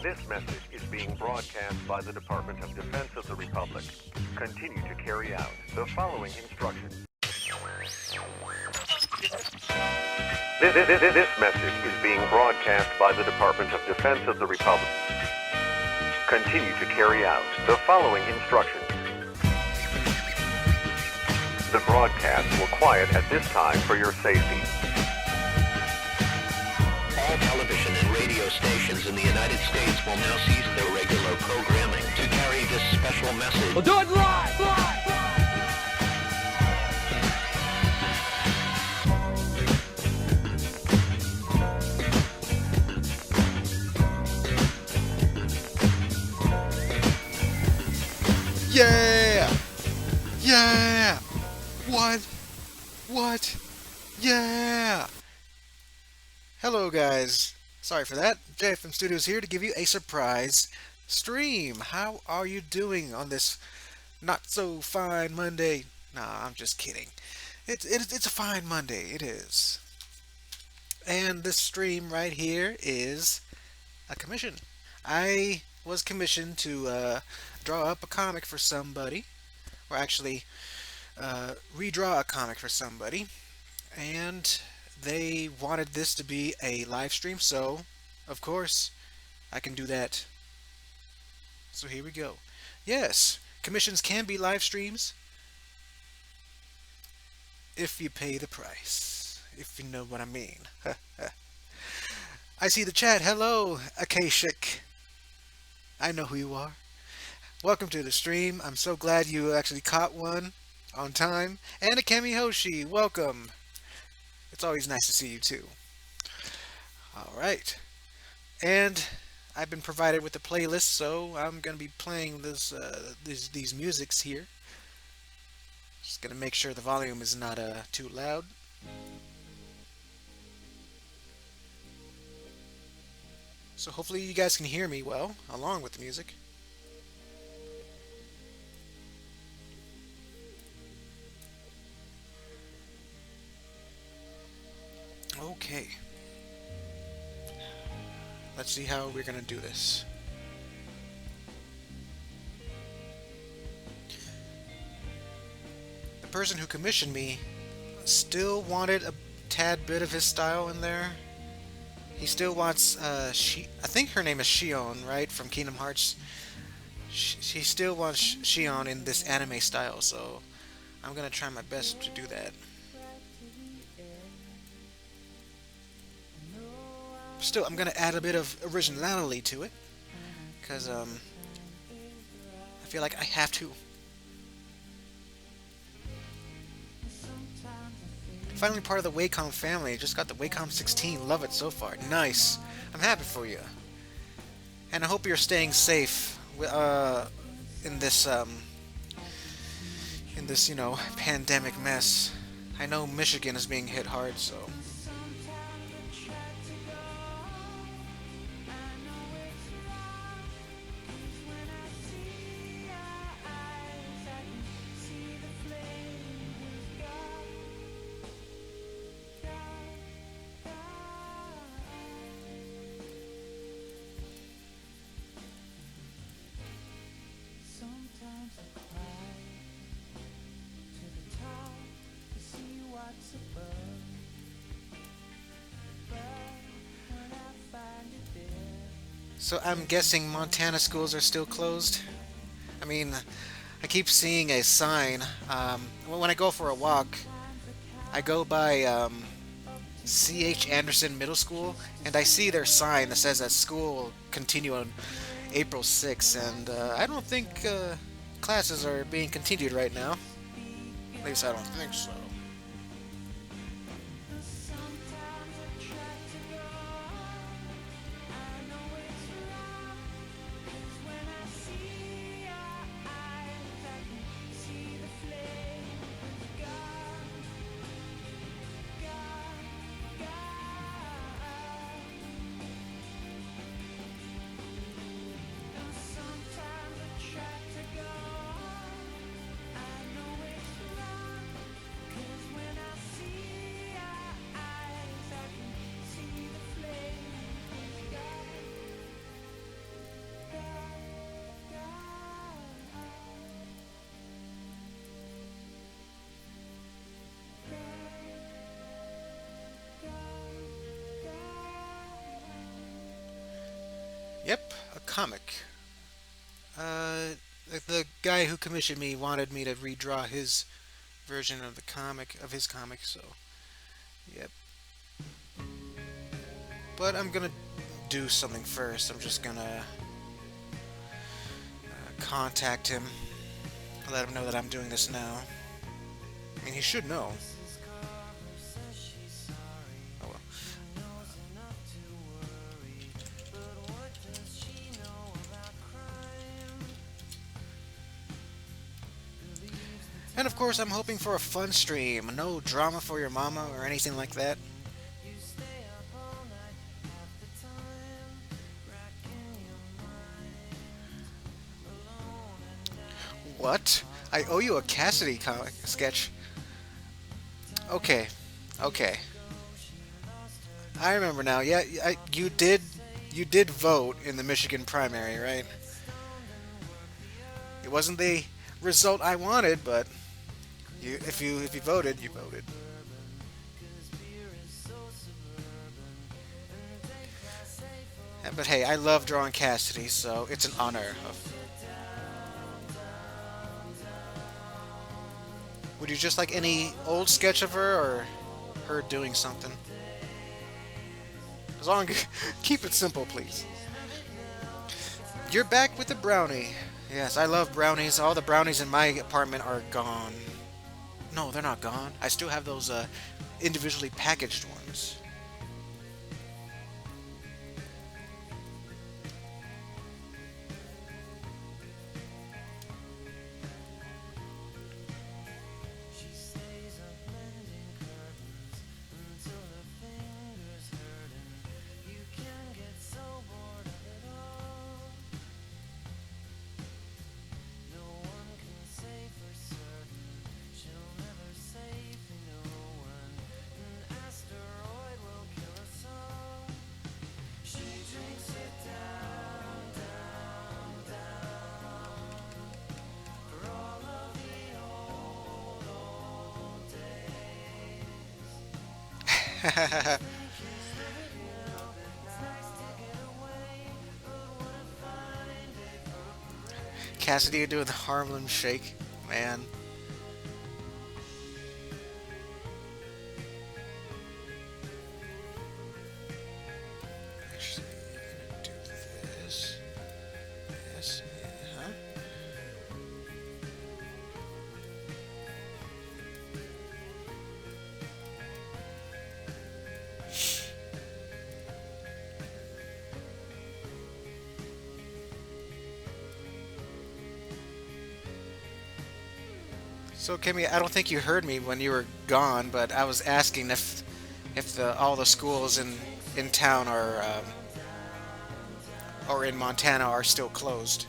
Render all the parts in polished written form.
This message is being broadcast by the Department of Defense of the Republic. Continue to carry out the following instructions. This message is being broadcast by the Department of Defense of the Republic. Continue to carry out the following instructions. The broadcast will quiet at this time for your safety. All television and radio stations in the United States will now cease their regular programming to carry this special message. We'll do it live! Live! Yeah! Yeah! What? Yeah! Hello guys, sorry for that. JFM Studios here to give you a surprise stream. How are you doing on this not so fine Monday? Nah, I'm just kidding. It's a fine Monday, it is. And this stream right here is a commission. I was commissioned to draw up a comic for somebody, or actually redraw a comic for somebody, and they wanted this to be a live stream, so of course I can do that. So here we go. Yes, commissions can be live streams. if you pay the price. If you know what I mean. I see the chat. Hello, Akashik. I know who you are. Welcome to the stream. I'm so glad you actually caught one on time. And Akemi Hoshi, welcome. It's always nice to see you too. All right. And I've been provided with a playlist, so I'm gonna be playing these musics here. Just gonna make sure the volume is not too loud. So hopefully you guys can hear me well, along with the music. Okay. Let's see how we're gonna do this. The person who commissioned me still wanted a tad bit of his style in there. He still wants, I think her name is Xion, right, from Kingdom Hearts. She still wants Xion in this anime style, so I'm gonna try my best to do that. Still, I'm gonna add a bit of originality to it, because I feel like I have to. Finally part of the Wacom family. Just got the Wacom 16. Love it so far. Nice. I'm happy for you. And I hope you're staying safe in this pandemic mess. I know Michigan is being hit hard, so. So I'm guessing Montana schools are still closed? I mean, I keep seeing a sign. When I go for a walk, I go by C.H. Anderson Middle School, and I see their sign that says that school will continue on April 6th, and I don't think classes are being continued right now. At least I don't think so. Yep, a comic. The guy who commissioned me wanted me to redraw his version of his comic, so yep. But I'm gonna do something first. I'm just gonna contact him, let him know that I'm doing this now. I mean, he should know. Oh well. And of course, I'm hoping for a fun stream. No drama for your mama or anything like that. What? I owe you a Cassidy comic sketch. Okay. Okay. I remember now. Yeah, you did vote in the Michigan primary, right? It wasn't the result I wanted, but if you voted, you voted. But hey, I love drawing Cassidy, so it's an honor. Would you just like any old sketch of her or her doing something? As long as keep it simple, please. You're back with the brownie. Yes, I love brownies. All the brownies in my apartment are gone. No, they're not gone. I still have those individually packaged ones. Cassidy doing the Harlem Shake, man. Actually, I'm gonna do this. This, huh? So Kimmy, I don't think you heard me when you were gone, but I was asking if all the schools in town are or in Montana are still closed.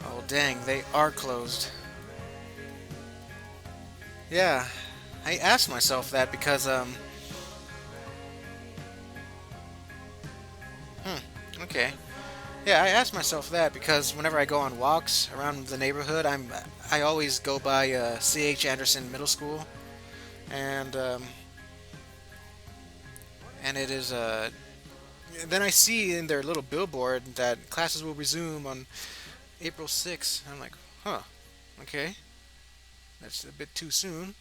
Oh dang, they are closed. Yeah, I asked myself that because okay. Yeah, I asked myself that because whenever I go on walks around the neighborhood, I always go by C.H. Anderson Middle School, and it is then I see in their little billboard that classes will resume on April 6th. I'm like, huh, okay, that's a bit too soon.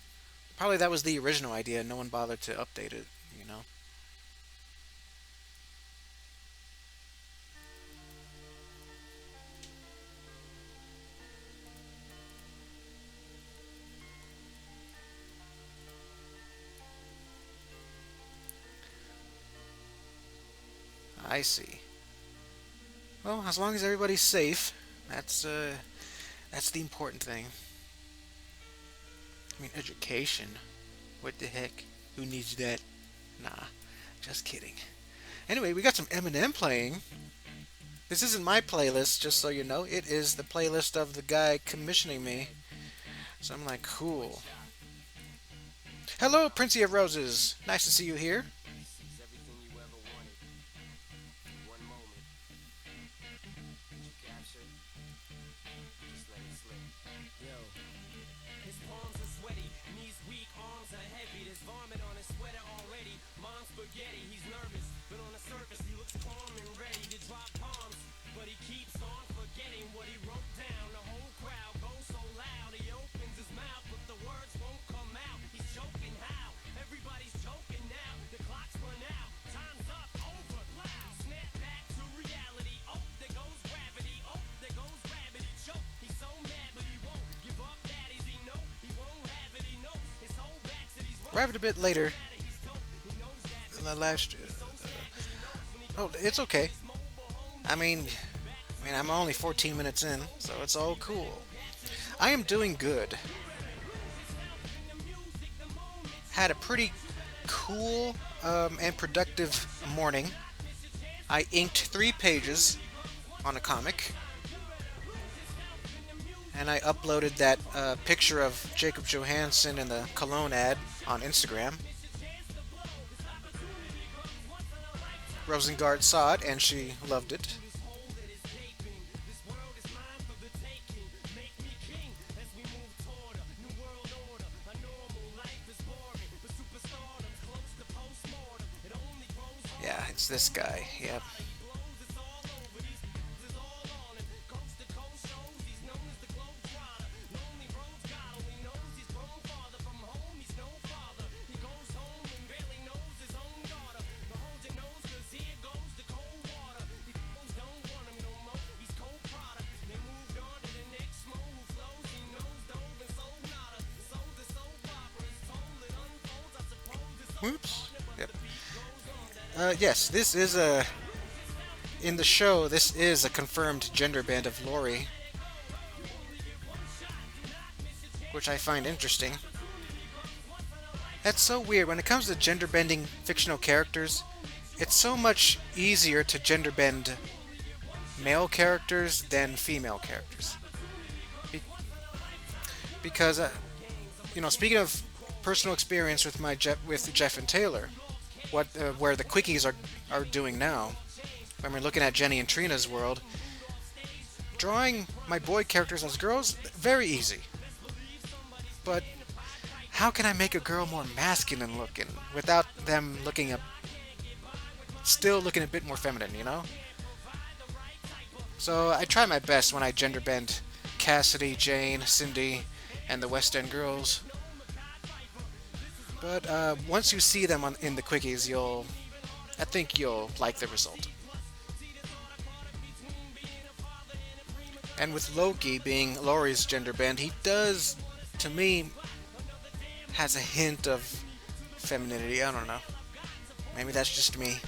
Probably that was the original idea. No one bothered to update it, you know. I see. Well, as long as everybody's safe, that's the important thing. I mean, education. What the heck? Who needs that? Nah, just kidding. Anyway, we got some Eminem playing. This isn't my playlist, just so you know. It is the playlist of the guy commissioning me. So I'm like, cool. Hello, Princey of Roses. Nice to see you here. Arrived a bit later than the last. Oh, it's okay. I mean, I'm only 14 minutes in, so it's all cool. I am doing good. Had a pretty cool and productive morning. I inked 3 pages on a comic, and I uploaded that picture of Jacob Johansson in the cologne ad on Instagram. Rosengard saw it and she loved it. Yeah, it's this guy. Yep. Whoops. Yep. Yes, this is a in the show. This is a confirmed gender bend of Lori, which I find interesting. That's so weird. When it comes to gender bending fictional characters, it's so much easier to gender bend male characters than female characters. Be- because, speaking of personal experience with with Jeff and Taylor, where the quickies are doing now, when we're looking at Jenny and Trina's world, drawing my boy characters as girls, very easy. But how can I make a girl more masculine looking without them still looking a bit more feminine, you know? So I try my best when I gender bend Cassidy, Jane, Cindy, and the West End girls. But once you see them in the quickies, I think you'll like the result. And with Loki being Laurie's gender bend, he does, to me, has a hint of femininity. I don't know. Maybe that's just me.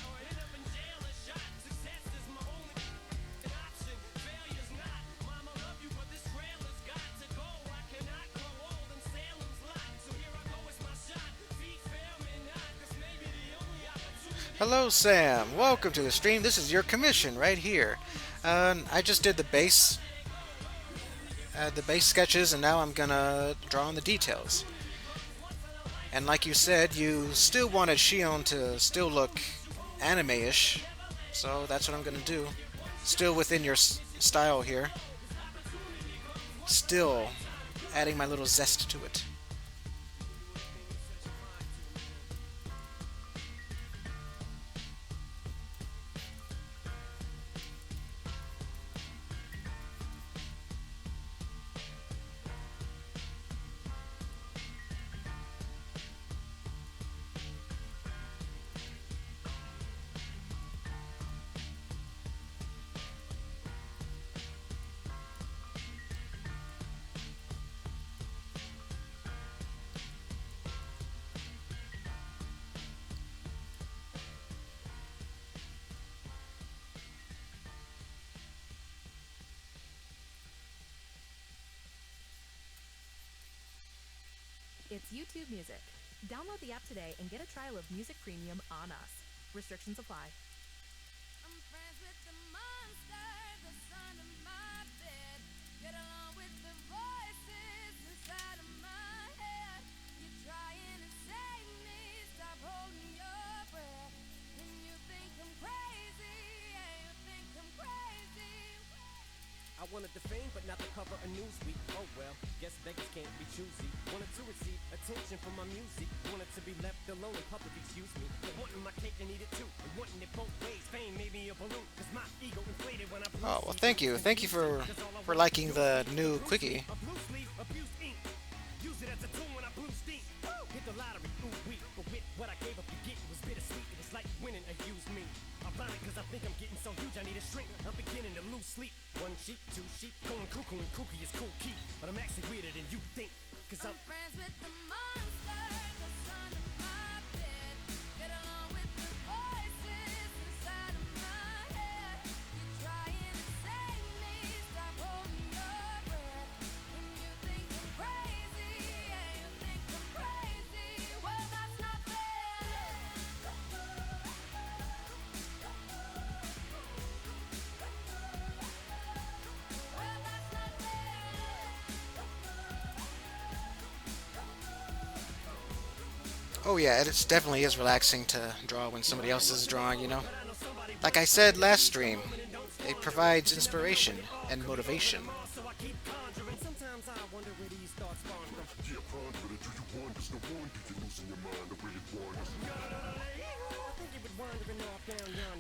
Hello, Sam. Welcome to the stream. This is your commission right here. I just did the base sketches, and now I'm gonna draw on the details. And like you said, you still wanted Xion to still look anime-ish, so that's what I'm gonna do. Still within your style here. Still adding my little zest to it. It's YouTube Music. Download the app today and get a trial of Music Premium on us. Restrictions apply. I'm friends with the monster that's under my bed. Get along with the voices inside of my head. You're trying to save me, stop holding your breath. And you think I'm crazy, yeah, you think I'm crazy. I wanted the fame, but not the cover of Newsweek. Oh well, guess beggars can't be choosy. Wanted to receive attention from my music. Wanted to be left alone in public, excuse me. But wanting my cake and eat it too. And wanting it both ways. Fame made me a balloon. Cause my ego inflated when I blew. Oh, well, thank you. Thank you for liking the new quickie. A blue sleeve, abused ink. Use it as a tool when I blew steam. Hit the lottery, ooh wee. But with what I gave up to get, it was bittersweet. It was like winning a used me. Ironic, cause I think I'm getting so huge I need a shrink. I'm beginning to lose sleep. One sheep, two sheep, going cuckoo and kooky is cool key. But I'm actually weirder than you think. Cause I'm Friends with the monster that's under my bed. Get along with the voices inside of my head. You're trying to save me, stop holding your breath. And you think I'm crazy, yeah, you think I'm crazy. Well, that's not fair. Well, that's not fair. Oh yeah, it definitely is relaxing to draw when somebody else is drawing, you know? Like I said last stream, it provides inspiration and motivation. Sometimes I wonder where these thoughts spawn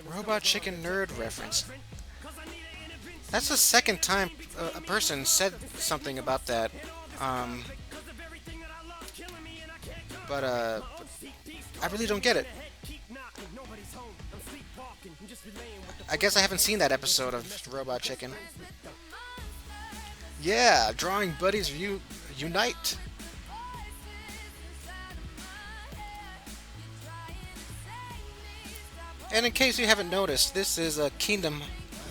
from. Robot Chicken Nerd reference. That's the second time a person said something about that. Um, but I really don't get it. I guess I haven't seen that episode of Robot Chicken. Yeah, drawing buddies unite. And in case you haven't noticed, this is a Kingdom,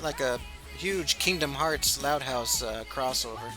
like a huge Kingdom Hearts Loud House crossover.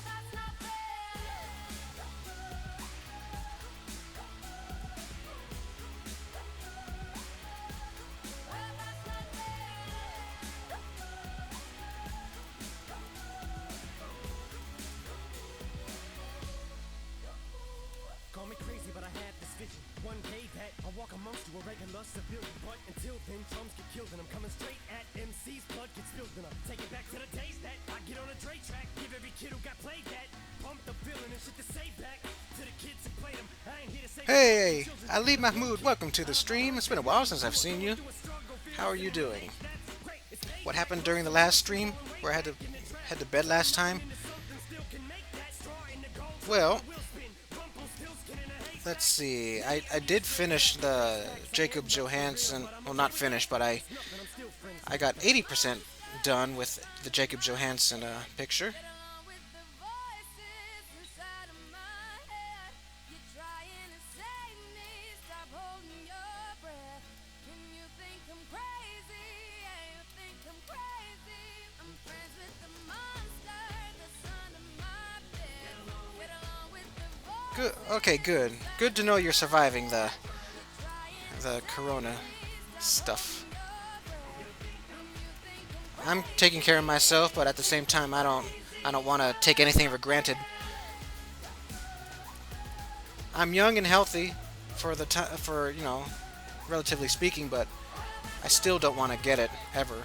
Call me crazy, but I had this vision. One day that I'll walk amongst you a regular civilian. But until then, drums get killed and I'm coming straight at MC's blood gets spilled and I'm taking back to the days that I get on a Dre track. Give every kid who got played that. Pump the feeling and shit to say back to the kids who played them. I ain't here to say Hey, Ali Mahmood, welcome to the stream. It's been a while since I've seen you. How are you doing? What happened during the last stream where I had to head to bed last time? Well, let's see. I did finish the Jacob Johansson. Well, not finished, but I got 80% done with the Jacob Johansson picture. Good. Okay, good. Good to know you're surviving the corona stuff. I'm taking care of myself, but at the same time, I don't want to take anything for granted. I'm young and healthy for relatively speaking, but I still don't want to get it ever.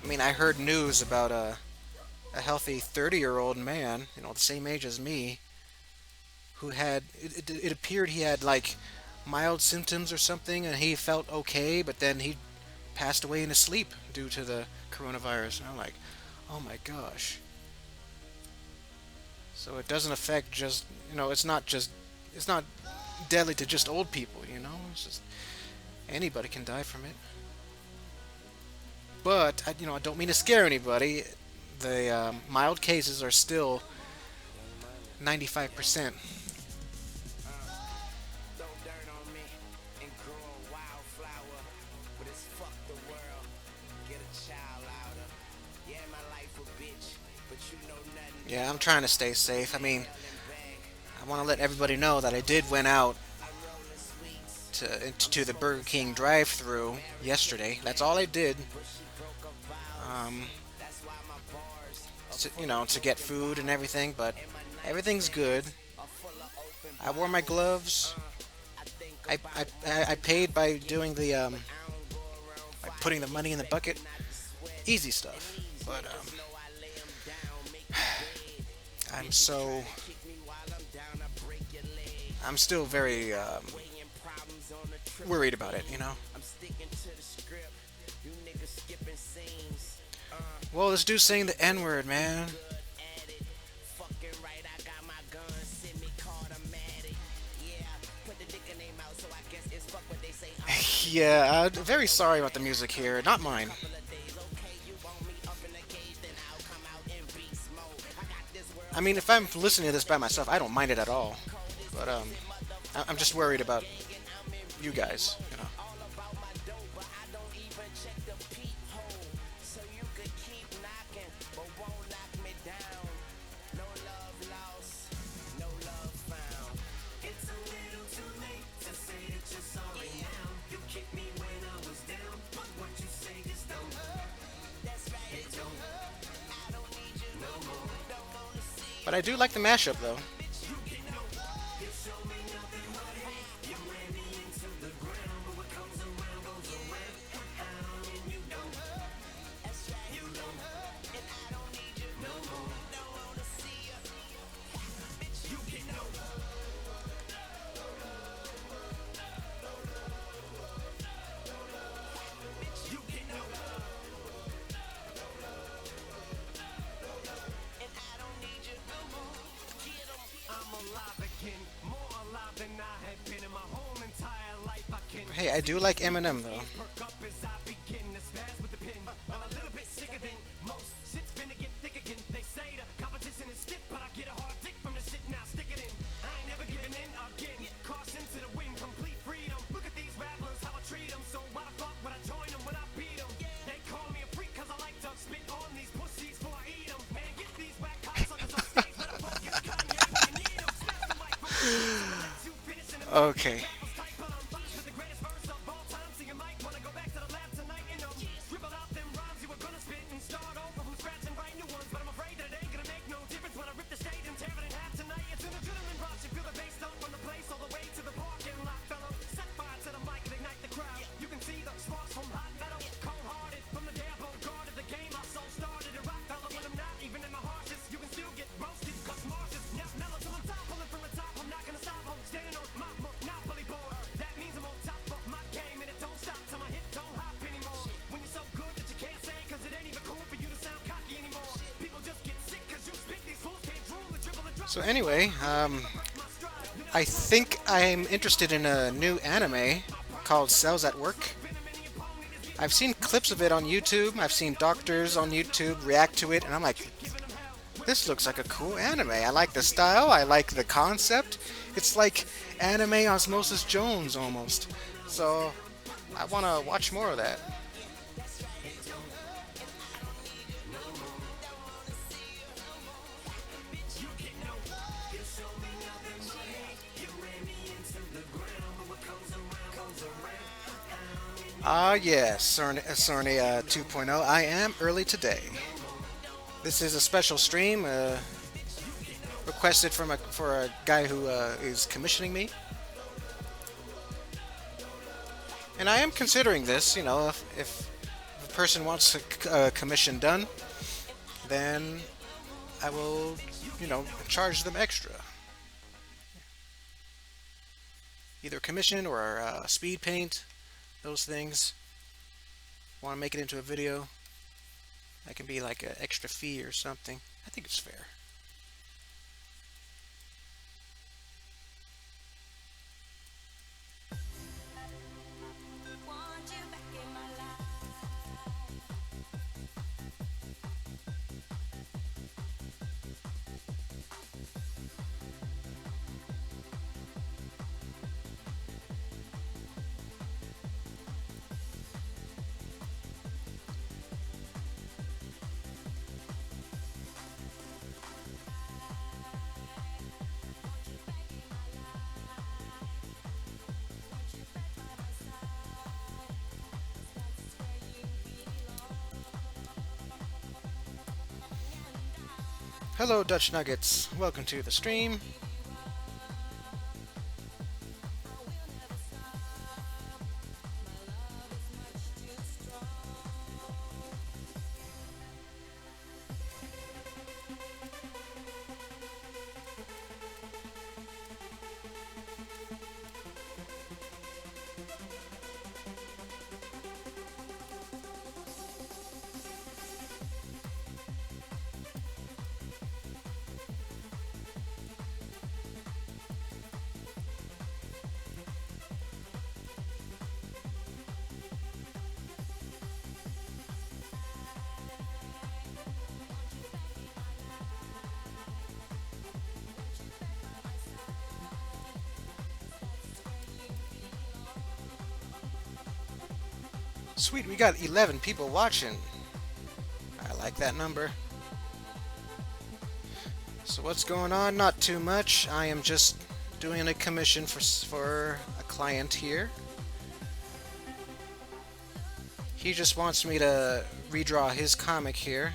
I mean, I heard news about a healthy 30-year-old man, the same age as me, who had it appeared he had like mild symptoms or something, and he felt okay, but then he passed away in his sleep due to the coronavirus. And I'm like, oh my gosh. So it doesn't affect just, it's not deadly to just old people, it's just anybody can die from it. But I don't mean to scare anybody. The mild cases are still 95%. Yeah, I'm trying to stay safe. I mean, I want to let everybody know that I did went out to the Burger King drive-thru yesterday. That's all I did. To get food and everything, but everything's good. I wore my gloves. I paid by doing by putting the money in the bucket. Easy stuff. But I'm still very worried about it. Well, this dude's saying the N-word, man. Yeah, very sorry about the music here. Not mine. I mean, if I'm listening to this by myself, I don't mind it at all. But I'm just worried about you guys. But I do like the mashup, though. Hey, I do like Eminem though. Okay. So anyway, I think I'm interested in a new anime called Cells at Work. I've seen clips of it on YouTube. I've seen doctors on YouTube react to it, and I'm like, this looks like a cool anime. I like the style. I like the concept. It's like anime Osmosis Jones almost. So I want to watch more of that. Ah, yes, Cerny 2.0. I am early today. This is a special stream requested for a guy who is commissioning me. And I am considering this, if a person wants a commission done, then I will, charge them extra. Either commission or speed paint, those things. Want to make it into a video? That can be like an extra fee or something. I think it's fair. Hello, Dutch Nuggets. Welcome to the stream. Sweet, we got 11 people watching. I like that number. So what's going on? Not too much. I am just doing a commission for a client here. He just wants me to redraw his comic here.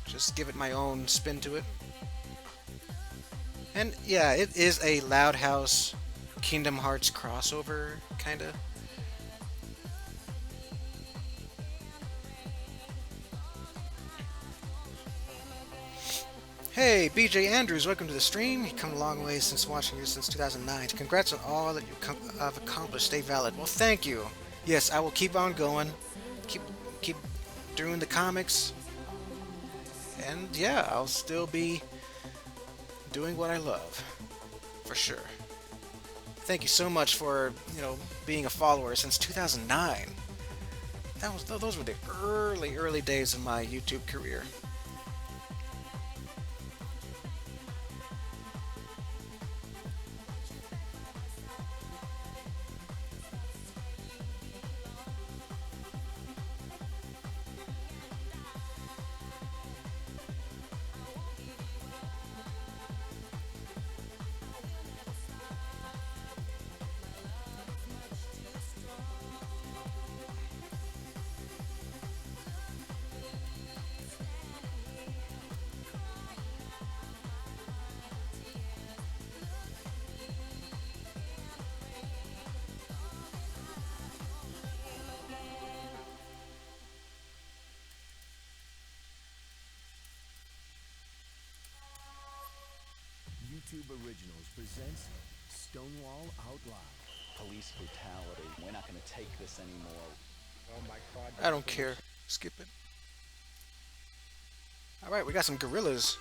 Just give it my own spin to it. And yeah, it is a Loud House Kingdom Hearts crossover, kinda. Hey, BJ Andrews, welcome to the stream. You've come a long way since watching you since 2009. Congrats on all that you have accomplished. Stay valid. Well, thank you. Yes, I will keep on going. Keep doing the comics. And yeah, I'll still be doing what I love, for sure. Thank you so much for, being a follower since 2009. Those were the early days of my YouTube career. YouTube Originals presents Stonewall Out Loud. Police brutality. We're not going to take this anymore. Oh my God. I don't care. Skip it. Alright, we got some gorillas.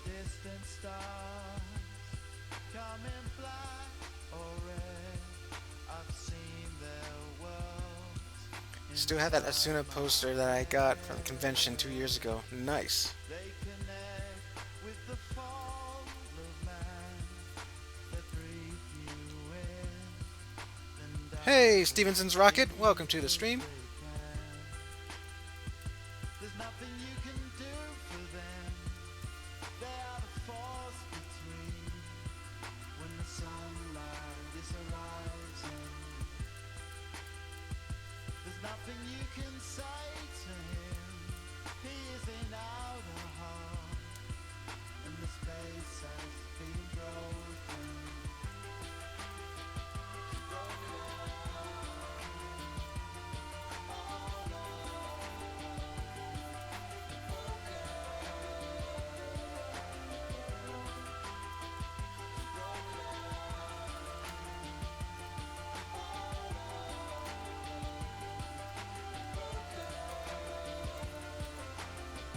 Distant stars come in black or red. I've seen their worlds. Still have that Asuna poster that I got from the convention 2 years ago. Nice. They connect with the fall of man that breathe you in. Then Hey, Stevenson's Rocket. Welcome to the stream. there's nothing you can do for them. They are the force between when the sunlight is arising. There's nothing you can say to him. He is in outer heart, and the space has been broken.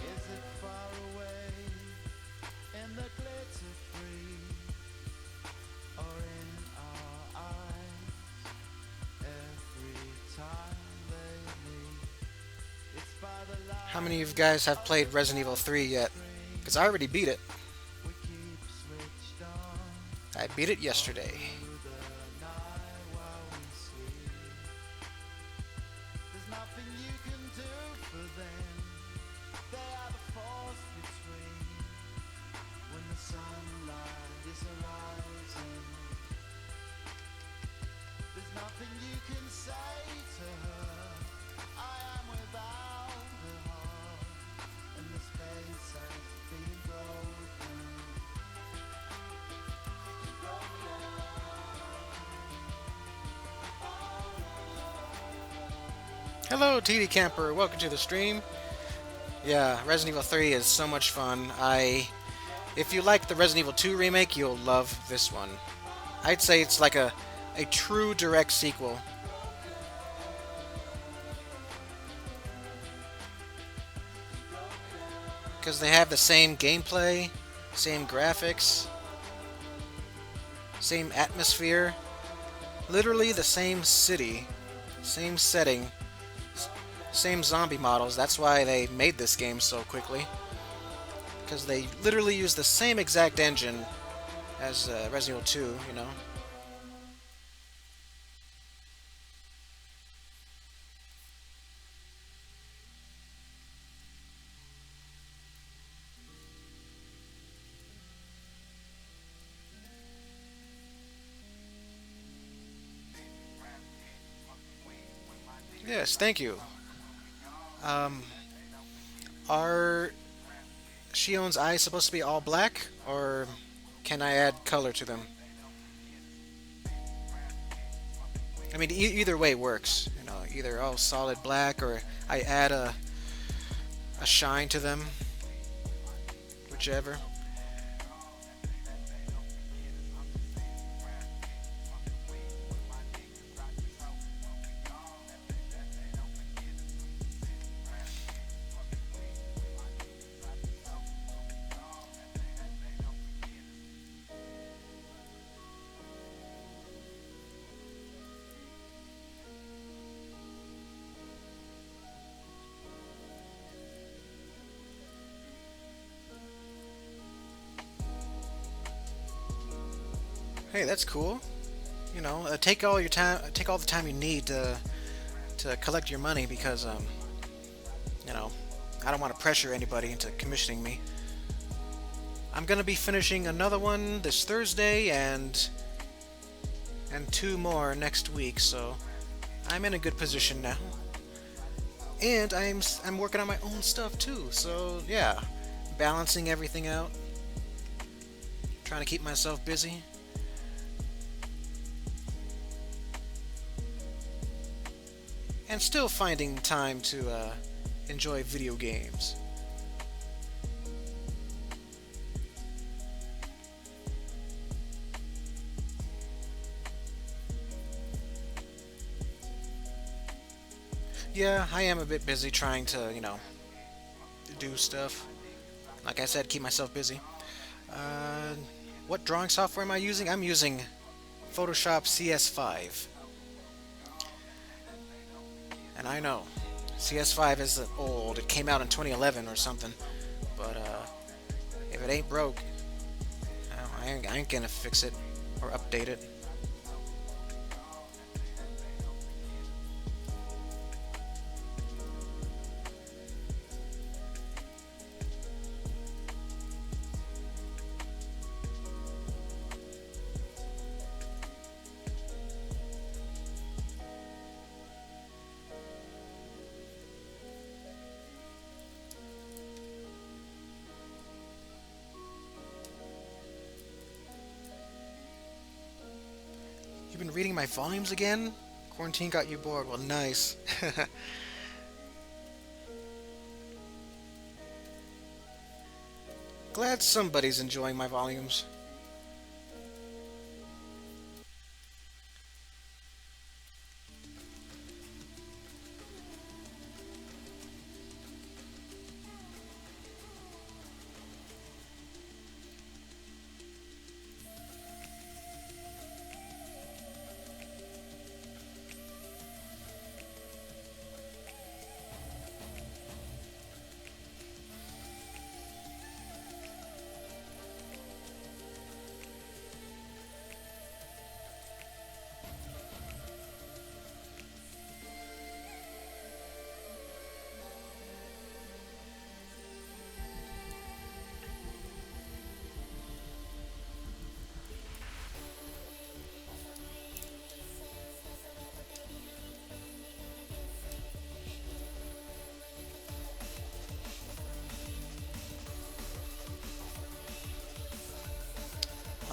Is it far away in the glitter free, or in our eyes every time they meet? It's by the light How many of you guys have played Resident Evil 3 yet? Because I already beat it. we keep switched on I beat it yesterday. through the night while we sleep. There's nothing you can do for them. They are the force between when the sunlight is arising. There's nothing you can say to her. I am without her heart, and the space has been broken. Hello, TD Camper. Welcome to the stream. Yeah, Resident Evil 3 is so much fun. If you like the Resident Evil 2 remake, you'll love this one. I'd say it's like a true direct sequel. Because they have the same gameplay, same graphics, same atmosphere, literally the same city, same setting, same zombie models. That's why they made this game so quickly. Because they literally use the same exact engine as Resident Evil 2, you know. Yes, thank you. Are Xion's eyes supposed to be all black, or can I add color to them? I mean, either way works. You know, either all solid black or I add a shine to them, whichever. Hey, that's cool. Take all your time, take all the time you need to collect your money because you know, I don't want to pressure anybody into commissioning me. I'm gonna be finishing another one this Thursday and two more next week, so I'm in a good position now. And I'm working on my own stuff too, so yeah, balancing everything out, trying to keep myself busy. And still finding time to enjoy video games. Yeah, I am a bit busy trying to, do stuff. Like I said, keep myself busy. What drawing software am I using? I'm using Photoshop CS5. And I know, CS5 is old. It came out in 2011 or something. But if it ain't broke, I ain't gonna fix it or update it. You've been reading my volumes again? Quarantine got you bored. Well, nice. Glad somebody's enjoying my volumes.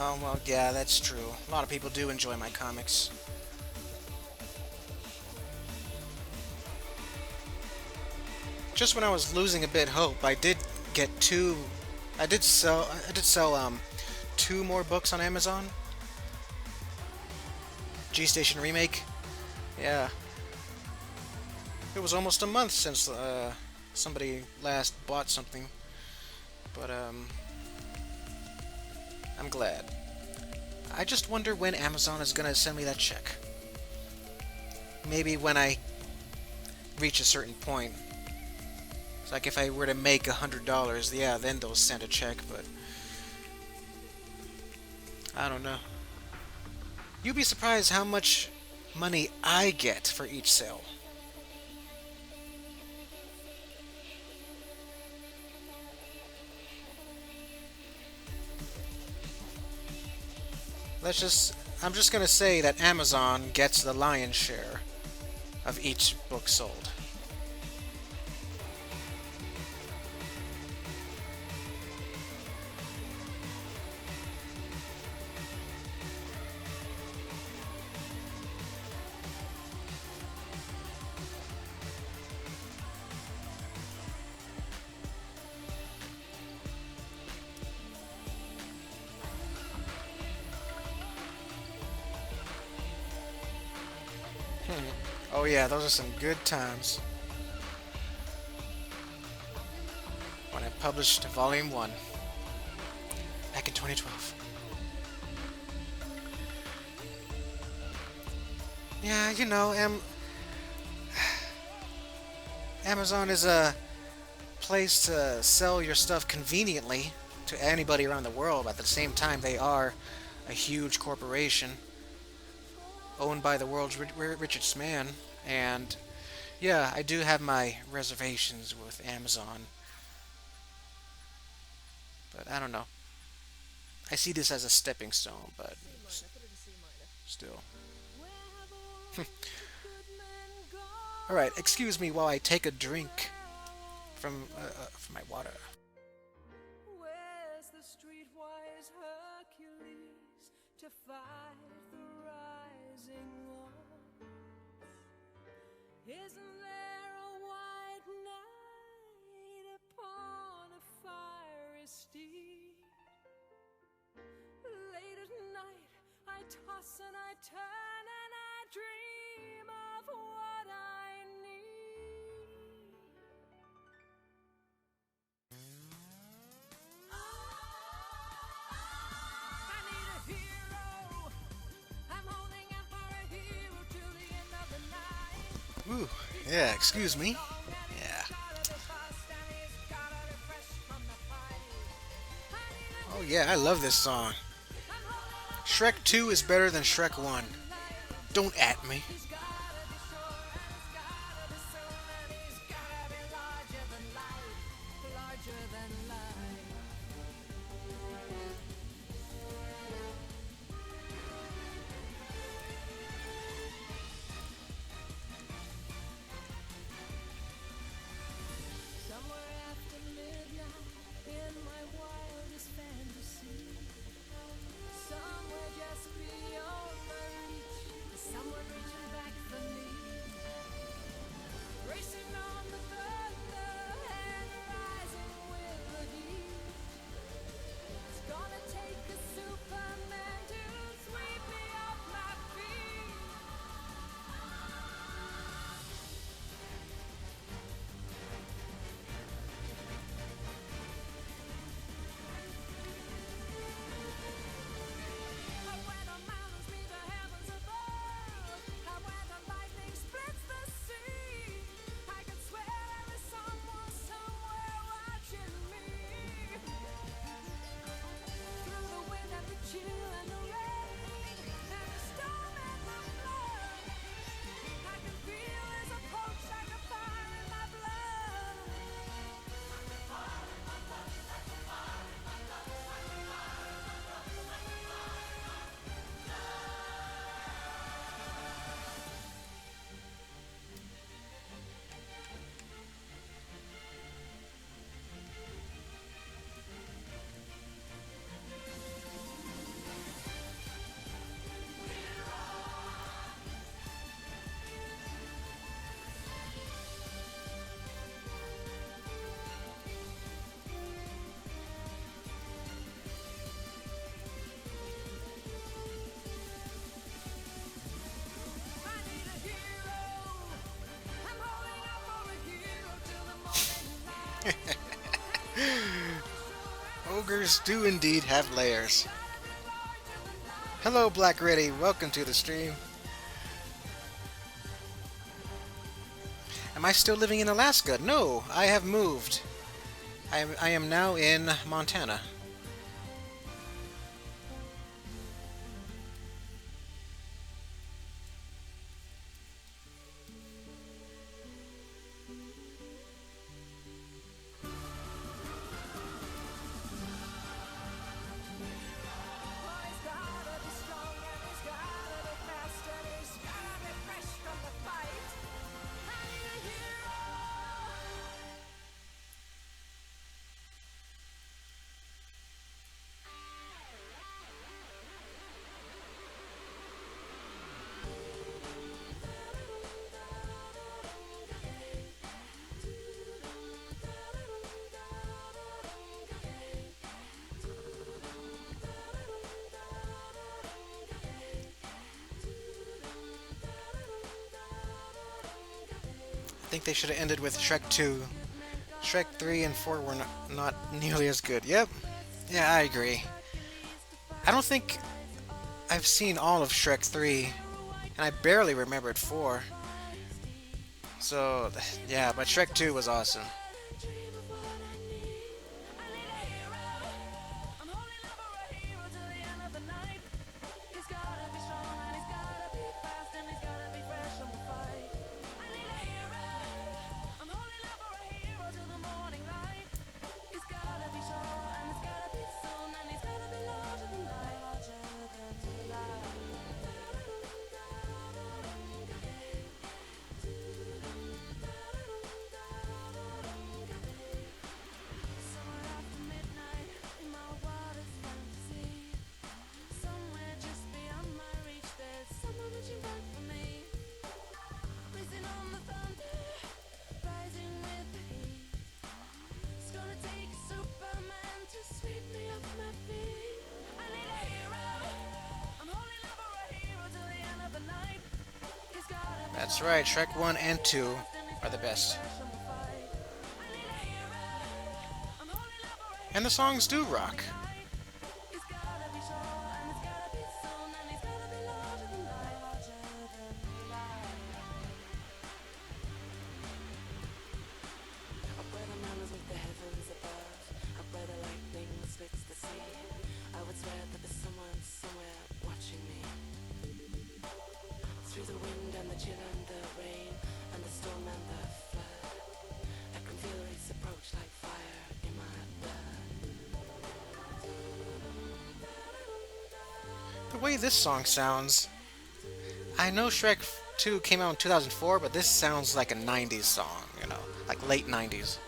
Oh, well, yeah, that's true. A lot of people do enjoy my comics. Just when I was losing a bit hope, I did get I did sell two more books on Amazon. G Station Remake. Yeah. It was almost a month since somebody last bought something. But I'm glad. I just wonder when Amazon is gonna send me that check. Maybe when I reach a certain point. It's like if I were to make $100, yeah, then they'll send a check, but I don't know. You'd be surprised how much money I get for each sale. I'm just gonna say that Amazon gets the lion's share of each book sold. Oh yeah, those are some good times. When I published Volume 1 back in 2012. Yeah, Amazon is a place to sell your stuff conveniently to anybody around the world. But at the same time, they are a huge corporation owned by the world's richest man. And yeah, I do have my reservations with Amazon. But I don't know. I see this as a stepping stone, but still. Alright, excuse me while I take a drink from my water. Where's the streetwise Hercules to fight the rising odds? Isn't there a white knight upon a fiery steed? Late at night I toss and I turn and I dream of what I need. I need a hero. I'm holding out for a hero till the end of the night. Ooh, yeah, excuse me. Yeah. Oh yeah, I love this song. Shrek 2 is better than Shrek 1. Don't at me. Somewhere after midnight, in my wildest fantasy, somewhere just beyond my reach, is someone reaching back for me. Racing on the thunder and rising with the heat. It's gonna take a Superman to sweep me off my feet. And when the mountains meet the heavens above, and when the lightning splits the sea, I could swear that the sun was somewhere watching me. Through the wind and the chill and the rain, and the storm and the flood, I can feel his approach like a fire in my blood. I need a hero. I'm holding out for a hero till the morning light. Ogres do indeed have layers. Hello, Black Reddy. Welcome to the stream. Am I still living in Alaska? No, I have moved. I am now in Montana. He's gotta be strong and he's gotta be fast and he's gotta be fresh from the fight. I need a hero. think they should have ended with Shrek 2. Shrek 3 and 4 were not nearly as good. Yep. Yeah, I agree. I don't think I've seen all of Shrek 3, and I barely remembered 4. So, yeah, but Shrek 2 was awesome. That's right, Shrek 1 and 2 are the best. And the songs do rock. The way this song sounds, I know Shrek 2 came out in 2004, but this sounds like a 90s song, like late 90s.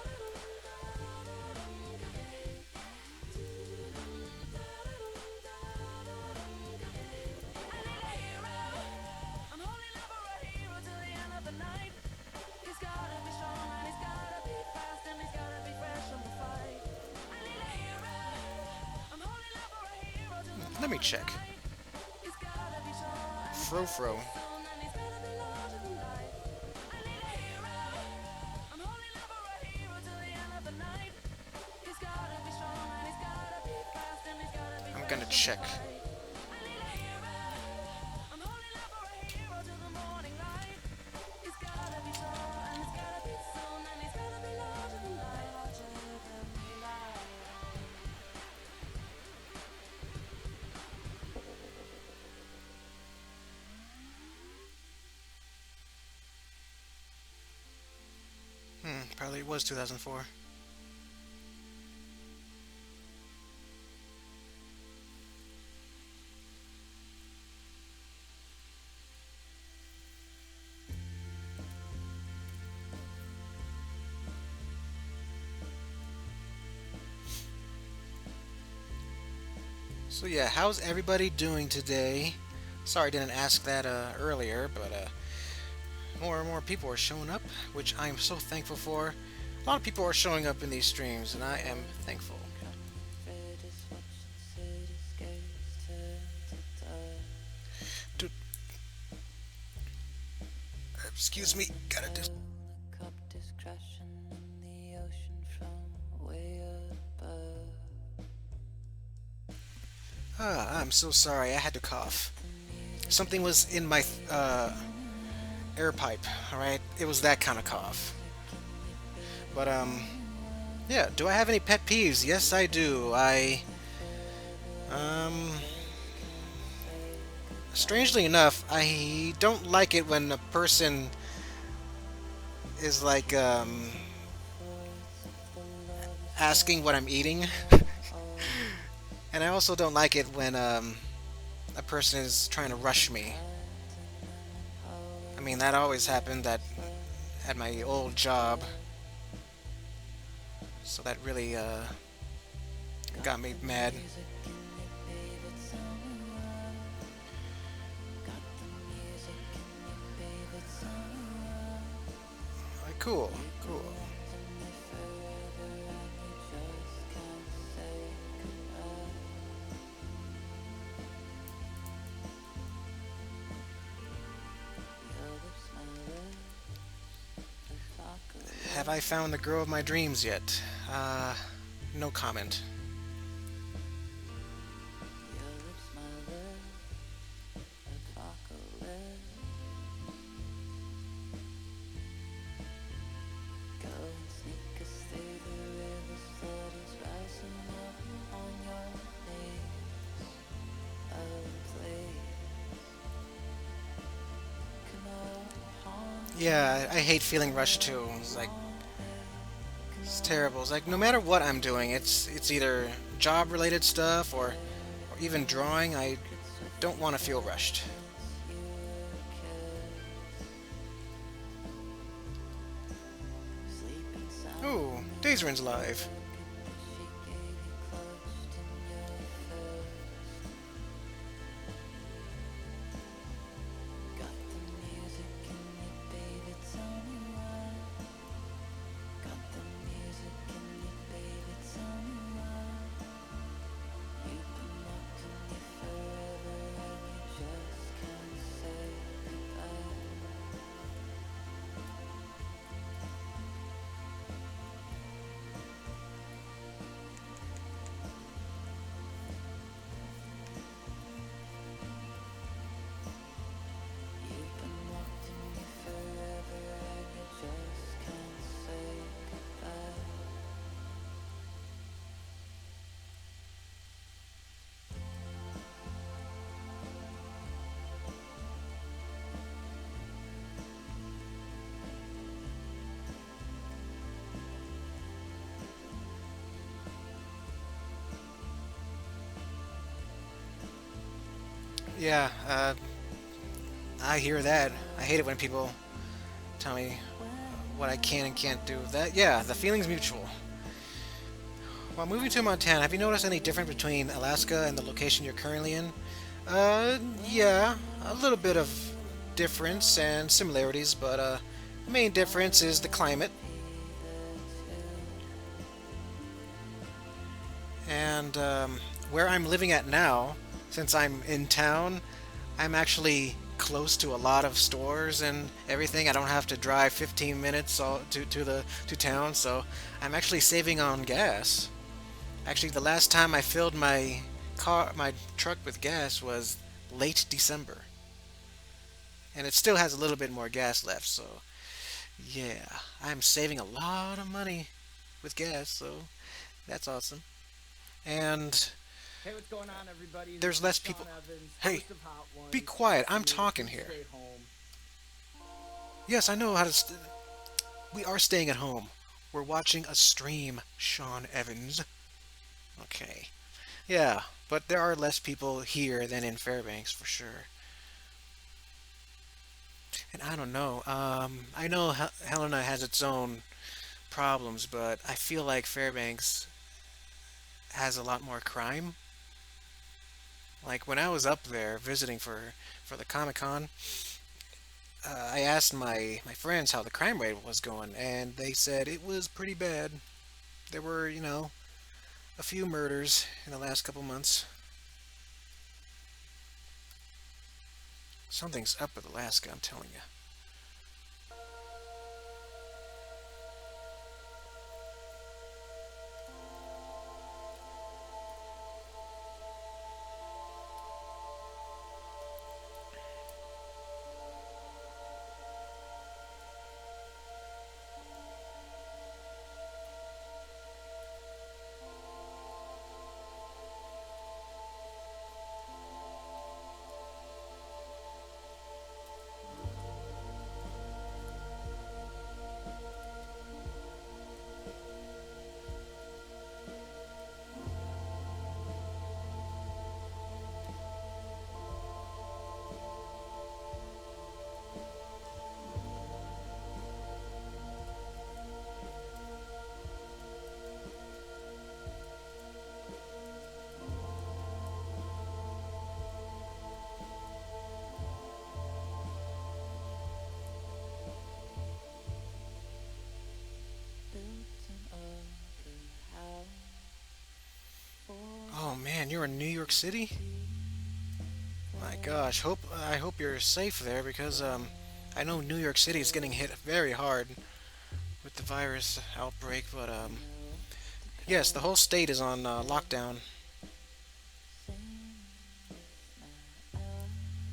Let me check. Fro. I'm gonna check. Probably was 2004. So yeah, how's everybody doing today? Sorry I didn't ask that earlier, but more and more people are showing up, which I am so thankful for. A lot of people are showing up in these streams, and I am thankful. Dude. Excuse me, gotta just. I'm so sorry, I had to cough. Something was in my air pipe, alright? It was that kind of cough. But, yeah, do I have any pet peeves? Yes, I do. Strangely enough, I don't like it when a person is like, asking what I'm eating. And I also don't like it when, a person is trying to rush me. I mean, that always happened at my old job. So that really got me mad. Cool. Have I found the girl of my dreams yet? No comment. Yeah, I hate feeling rushed too. It's like it's terrible. It's like no matter what I'm doing, it's either job related stuff or even drawing, I don't want to feel rushed. Ooh, Daisrin's live. Yeah, I hear that. I hate it when people tell me what I can and can't do. That, yeah, the feeling's mutual. While moving to Montana, have you noticed any difference between Alaska and the location you're currently in? Yeah, a little bit of difference and similarities, but the main difference is the climate. And where I'm living at now, since I'm in town, I'm actually close to a lot of stores and everything. I don't have to drive 15 minutes to town, so I'm actually saving on gas. Actually, the last time I filled my truck with gas was late December, and it still has a little bit more gas left. So yeah, I'm saving a lot of money with gas, so that's awesome. And Hey, what's going on, everybody? This there's is less Sean people. Evans, Hey, host of Hot be Ones. quiet. I'm Asking you talking to here. stay home. Yes, I know how to. We are staying at home. We're watching a stream, Sean Evans. Okay. Yeah, but there are less people here than in Fairbanks for sure. And I don't know. I know Helena has its own problems, but I feel like Fairbanks has a lot more crime. Like when I was up there visiting for the Comic Con, I asked my friends how the crime rate was going, and they said it was pretty bad. There were, a few murders in the last couple months. Something's up with Alaska, I'm telling you. Oh man, you're in New York City? My gosh, I hope you're safe there because I know New York City is getting hit very hard. with the virus outbreak, but yes, the whole state is on lockdown,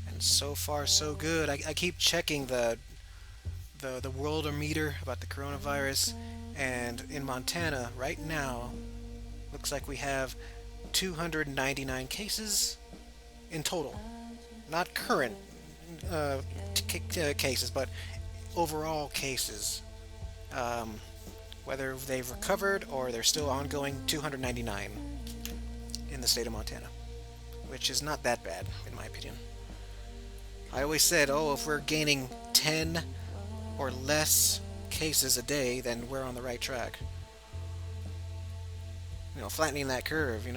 and so far so good. I keep checking the world meter about the coronavirus, and in Montana right now, looks like we have 299 cases in total. Not current uh, cases, but overall cases. Um, Whether they've recovered or they're still ongoing, 299 in the state of Montana, which is not that bad, in my opinion. I always said, oh, if we're gaining 10 or less cases a day, then we're on the right track. Flattening that curve,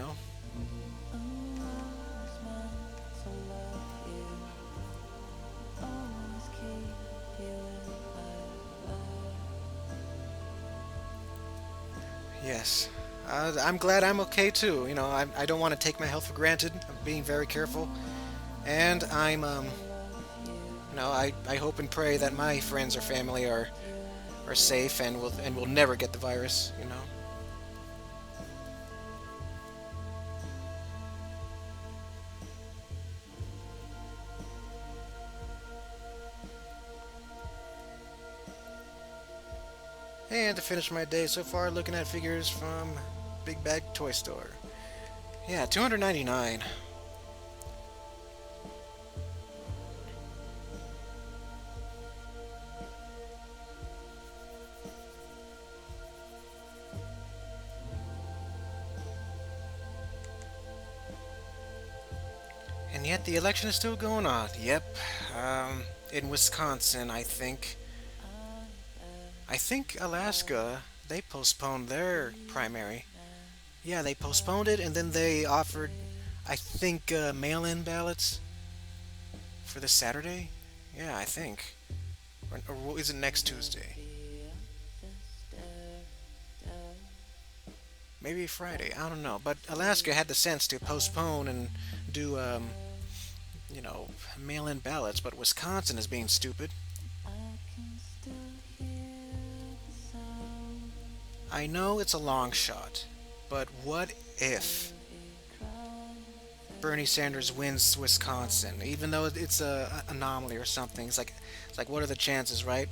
Yes. I'm glad I'm okay too. I don't want to take my health for granted. I'm being very careful. And I hope and pray that my friends or family are safe and will never get the virus. And to finish my day so far, looking at figures from Big Bag Toy Store. Yeah, 299. And yet the election is still going on. Yep. In Wisconsin, I think. I think Alaska, they postponed their primary. Yeah, they postponed it and then they offered, I think, mail in ballots for this Saturday. Yeah, I think. Or is it next Tuesday? Maybe Friday. I don't know. But Alaska had the sense to postpone and do, mail in ballots, but Wisconsin is being stupid. I know it's a long shot, but what if Bernie Sanders wins Wisconsin, even though it's a anomaly or something? It's like what are the chances, right?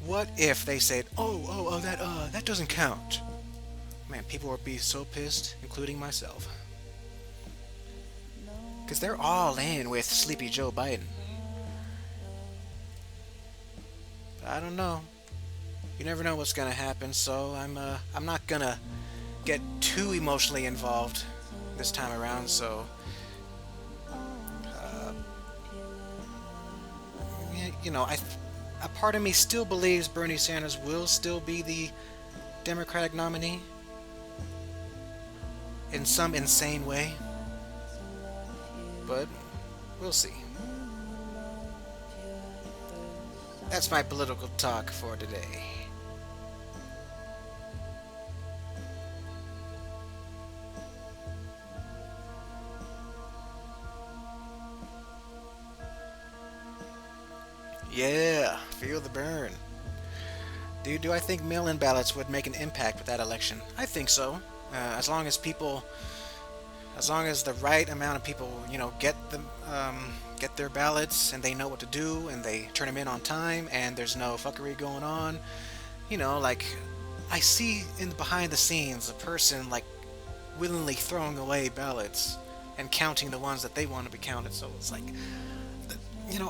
What if they said, oh, that doesn't count? Man, people would be so pissed, including myself, because they're all in with Sleepy Joe Biden. But I don't know. You never know what's gonna happen, so I'm not gonna get too emotionally involved this time around. So, a part of me still believes Bernie Sanders will still be the Democratic nominee in some insane way, but we'll see. That's my political talk for today. Yeah, feel the burn. Do I think mail-in ballots would make an impact with that election? I think so. As long as the right amount of people, get their ballots and they know what to do and they turn them in on time and there's no fuckery going on. Like I see in behind the scenes a person like willingly throwing away ballots and counting the ones that they want to be counted. So it's like,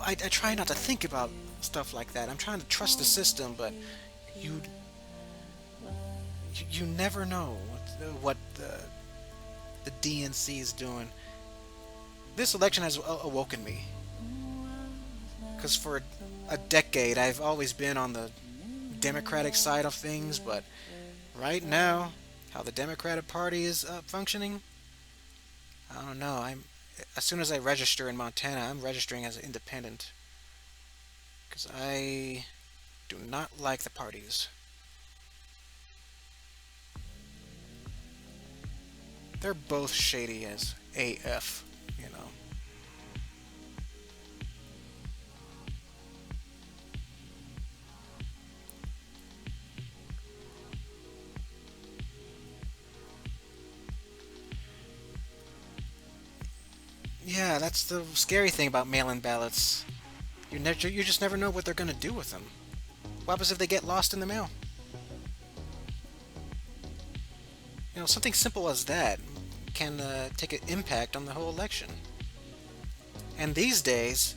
I try not to think about stuff like that. I'm trying to trust the system, but you never know what the DNC is doing. This election has awoken me, because for a decade I've always been on the Democratic side of things, but right now, how the Democratic Party is functioning, I don't know. As soon as I register in Montana, I'm registering as an independent, because I do not like the parties. They're both shady as AF. Yeah, that's the scary thing about mail-in ballots. You just never know what they're gonna do with them. What happens if they get lost in the mail? Something simple as that can take an impact on the whole election. And these days,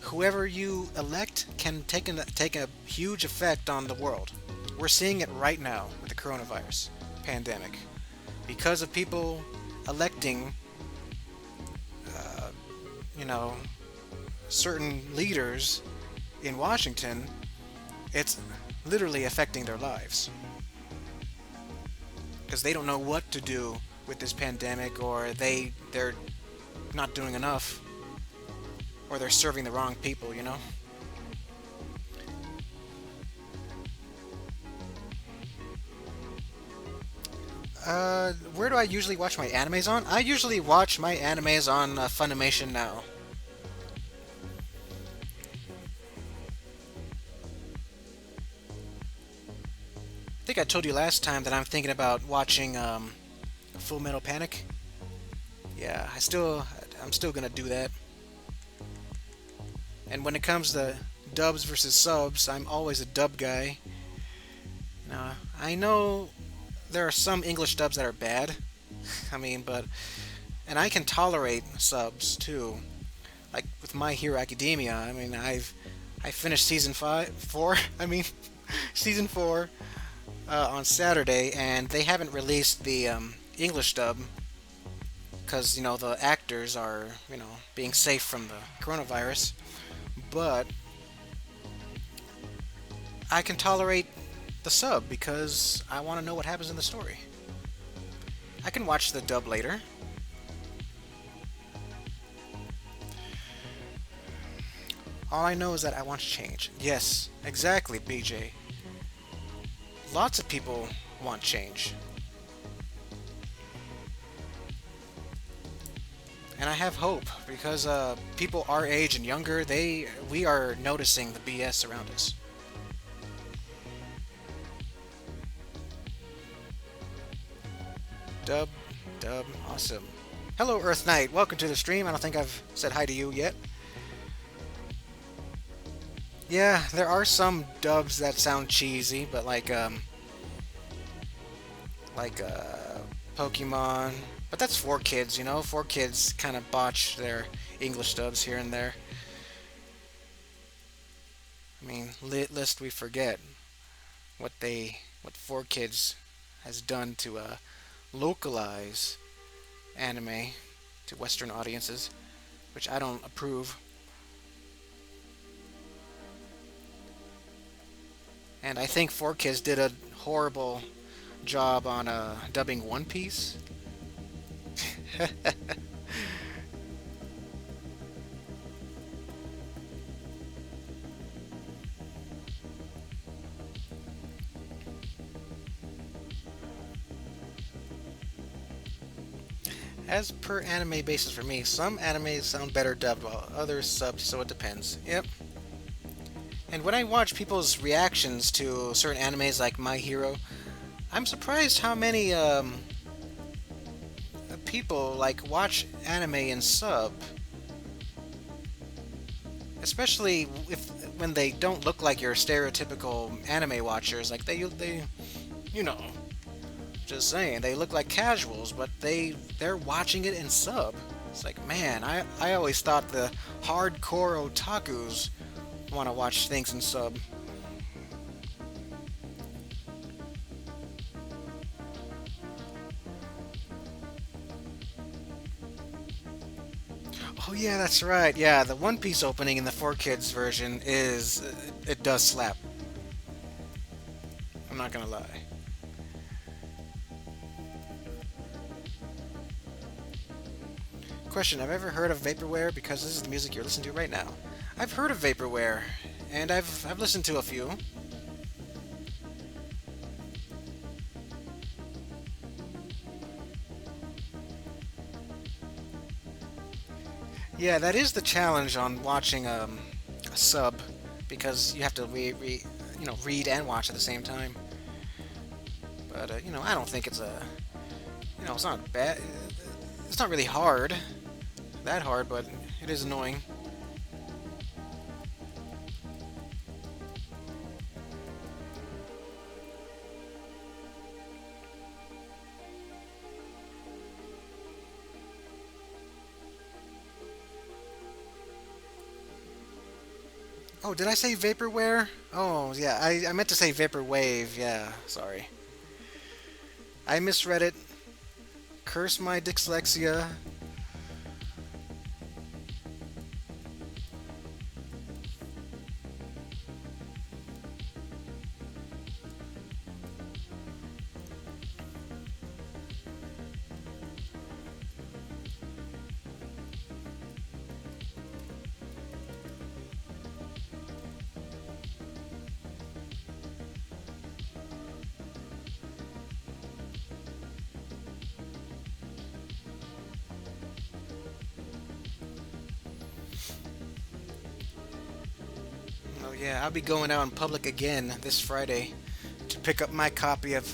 whoever you elect can take a huge effect on the world. We're seeing it right now with the coronavirus pandemic. Because of people electing, you know, certain leaders in Washington, it's literally affecting their lives. Because they don't know what to do with this pandemic, or they're not doing enough, or they're serving the wrong people. Where do I usually watch my animes on? I usually watch my animes on Funimation now. I think I told you last time that I'm thinking about watching Full Metal Panic. Yeah, I'm still gonna do that. And when it comes to dubs versus subs, I'm always a dub guy. Now, I know there are some English dubs that are bad. And I can tolerate subs too. Like with My Hero Academia, I finished four. Season 4 on Saturday, and they haven't released the English dub because the actors are being safe from the coronavirus. But I can tolerate the sub because I want to know what happens in the story. I can watch the dub later. All I know is that I want to change. Yes, exactly, BJ. Lots of people want change. And I have hope because people our age and younger, we are noticing the BS around us. Dub, awesome. Hello, Earth Knight. Welcome to the stream. I don't think I've said hi to you yet. Yeah, there are some dubs that sound cheesy, but like Pokemon. But that's for kids, 4Kids kind of botch their English dubs here and there. List we forget what 4Kids has done to localize anime to Western audiences, which I don't approve. And I think 4Kids did a horrible job on dubbing One Piece. As per anime basis for me, some animes sound better dubbed while others subbed, so it depends. Yep. And when I watch people's reactions to certain animes like My Hero, I'm surprised how many people watch anime in sub. Especially when they don't look like your stereotypical anime watchers, like they just saying, they look like casuals, but they're watching it in sub. It's like, man, I always thought the hardcore otakus want to watch things in sub. Oh yeah, that's right. Yeah, the One Piece opening in the 4Kids version it does slap. I'm not gonna lie. Question, have I ever heard of Vaporware? Because this is the music you're listening to right now. I've heard of Vaporware, and I've listened to a few. Yeah, that is the challenge on watching a sub, because you have to read and watch at the same time. But I don't think it's it's not bad. It's not really hard. that hard, but it is annoying. Oh, did I say vaporware? Oh, yeah, I meant to say vaporwave. Yeah, sorry. I misread it. Curse my dyslexia. Oh yeah, I'll be going out in public again this Friday to pick up my copy of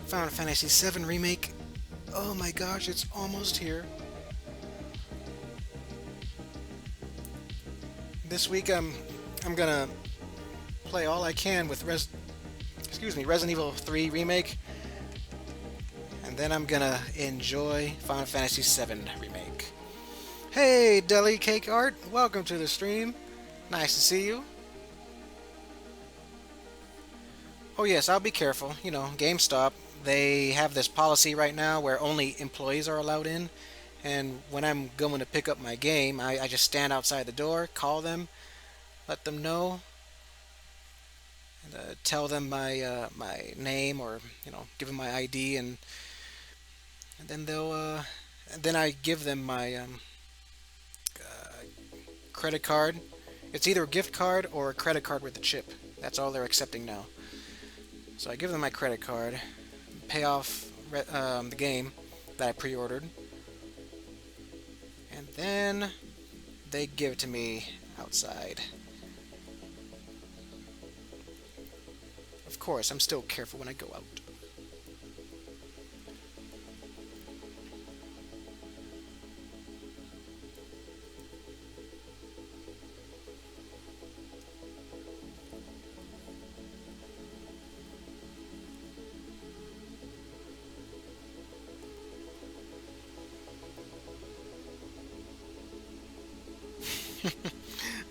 Final Fantasy VII Remake. Oh my gosh, it's almost here. This week I'm gonna play all I can with Resident Evil 3 Remake, and then I'm gonna enjoy Final Fantasy VII Remake. Hey, Deli Cake Art, welcome to the stream. Nice to see you. Oh yes, I'll be careful. You know, GameStop, they have this policy right now where only employees are allowed in. And when I'm going to pick up my game, I just stand outside the door, call them, let them know, and tell them my name, or give them my ID, and then and then I give them my credit card. It's either a gift card or a credit card with a chip. That's all they're accepting now. So I give them my credit card, pay off the game that I pre-ordered, and then they give it to me outside. Of course, I'm still careful when I go out.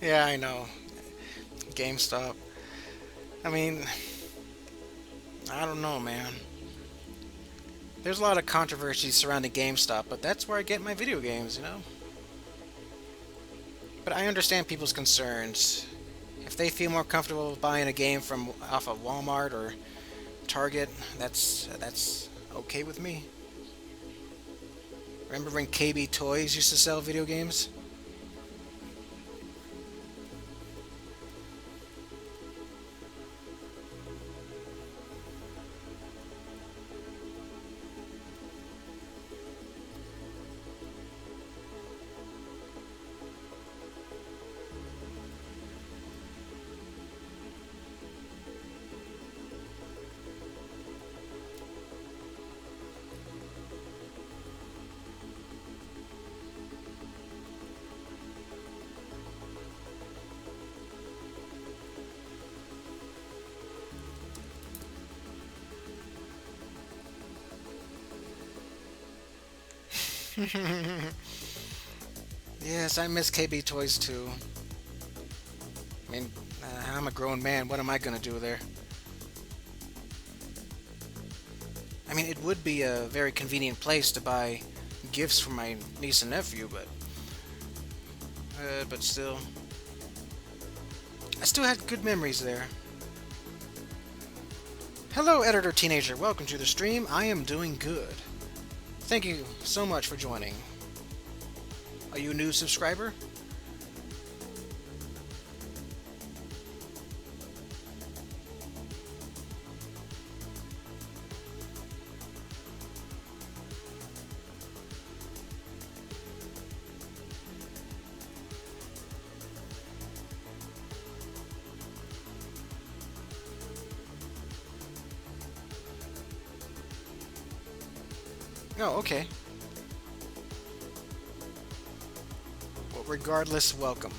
Yeah, I know. GameStop. I mean, I don't know, man. There's a lot of controversy surrounding GameStop, but that's where I get my video games. But I understand people's concerns. If they feel more comfortable buying a game from off of Walmart or Target, that's okay with me. Remember when KB Toys used to sell video games? Yes, I miss KB Toys too. I mean, I'm a grown man. What am I gonna do there? I mean, it would be a very convenient place to buy gifts for my niece and nephew, but still, I still had good memories there. Hello, Editor Teenager. Welcome to the stream. I am doing good. Thank you so much for joining. Are you a new subscriber? Oh, okay. regardless, welcome.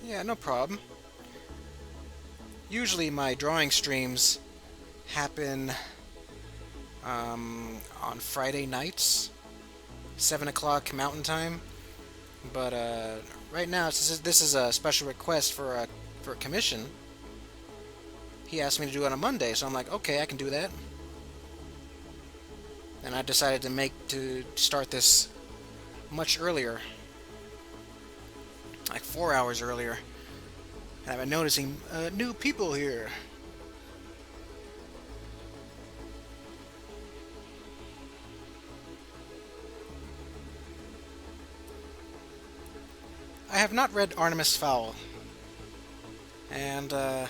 Yeah, no problem. Usually my drawing streams happen on Friday nights, 7 o'clock Mountain Time. But right now, since this is a special request for a commission, he asked me to do it on a Monday, so I'm like, okay, I can do that. And I decided to start this much earlier, like 4 hours earlier. And I've been noticing new people here. I have not read Artemis Fowl, and it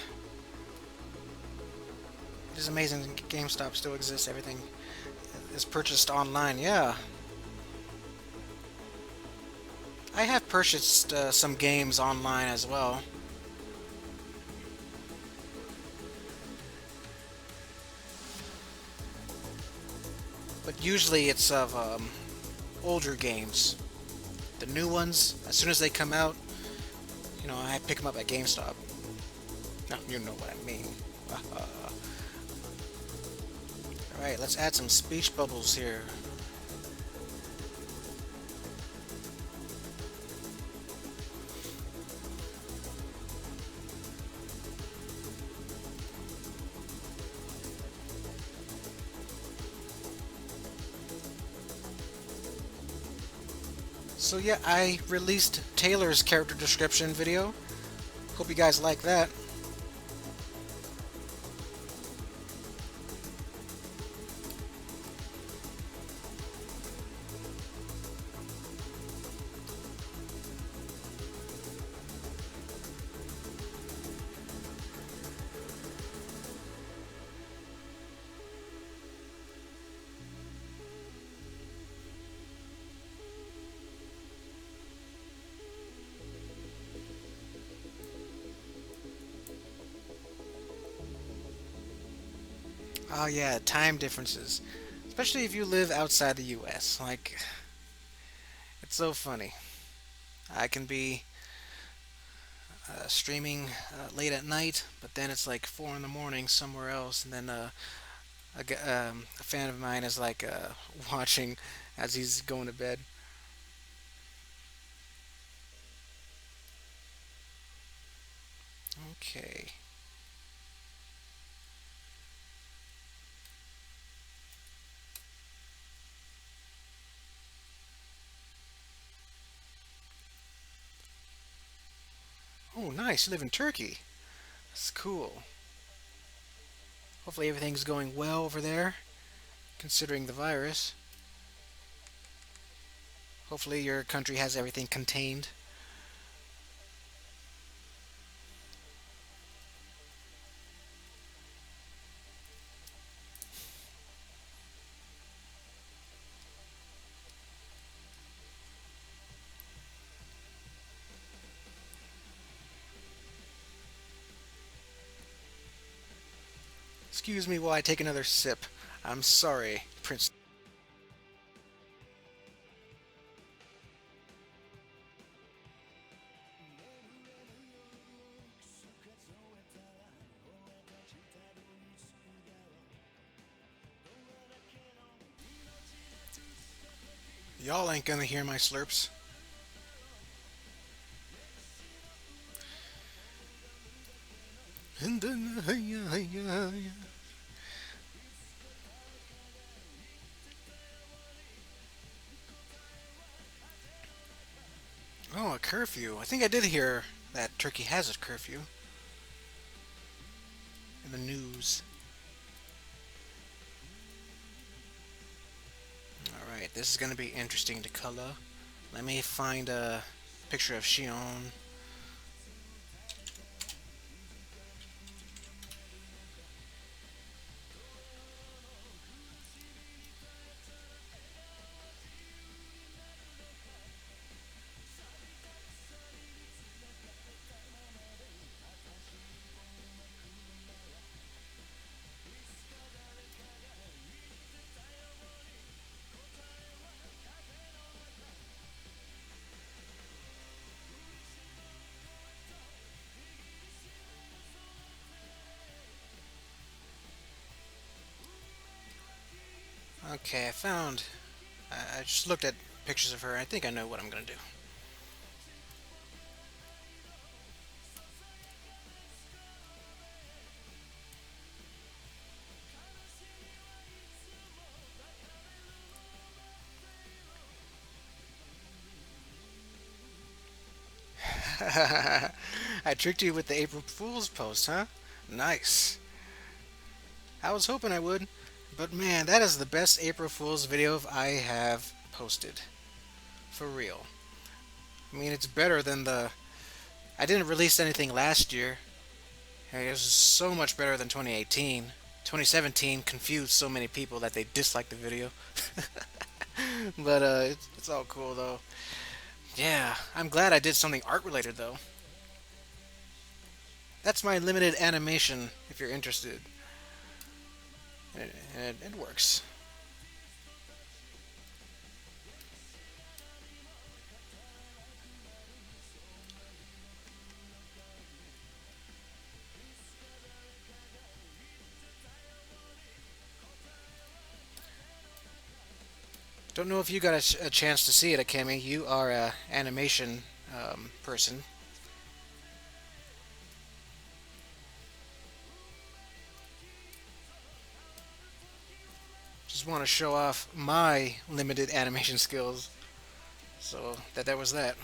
is amazing GameStop still exists. Everything is purchased online. Yeah, I have purchased some games online as well. But usually it's of older games. The new ones, as soon as they come out, I pick them up at GameStop. No, you know what I mean. Alright, let's add some speech bubbles here. So yeah, I released Taylor's character description video. Hope you guys like that. Oh yeah, time differences. Especially if you live outside the US. Like, it's so funny. I can be streaming late at night, but then it's like 4 in the morning somewhere else, and then a fan of mine is like watching as he's going to bed. Okay. Oh, nice. You live in Turkey. That's cool. Hopefully everything's going well over there, considering the virus. Hopefully your country has everything contained. Excuse me while I take another sip. I'm sorry, Prince. Y'all ain't gonna hear my slurps. Oh, a curfew. I think I did hear that Turkey has a curfew in the news. Alright, this is going to be interesting to color. Let me find a picture of Xion. Okay, I found. I just looked at pictures of her. I think I know what I'm gonna do. I tricked you with the April Fool's post, huh? Nice. I was hoping I would, but man, that is the best April Fool's video I have posted. For real. I mean, it's better than the. I didn't release anything last year. It was so much better than 2018. 2017 confused so many people that they disliked the video. But it's all cool though. Yeah, I'm glad I did something art related though. That's my limited animation if you're interested. And it works. Don't know if you got a chance to see it, Akemi. You are a animation person. Just want to show off my limited animation skills. So that was that.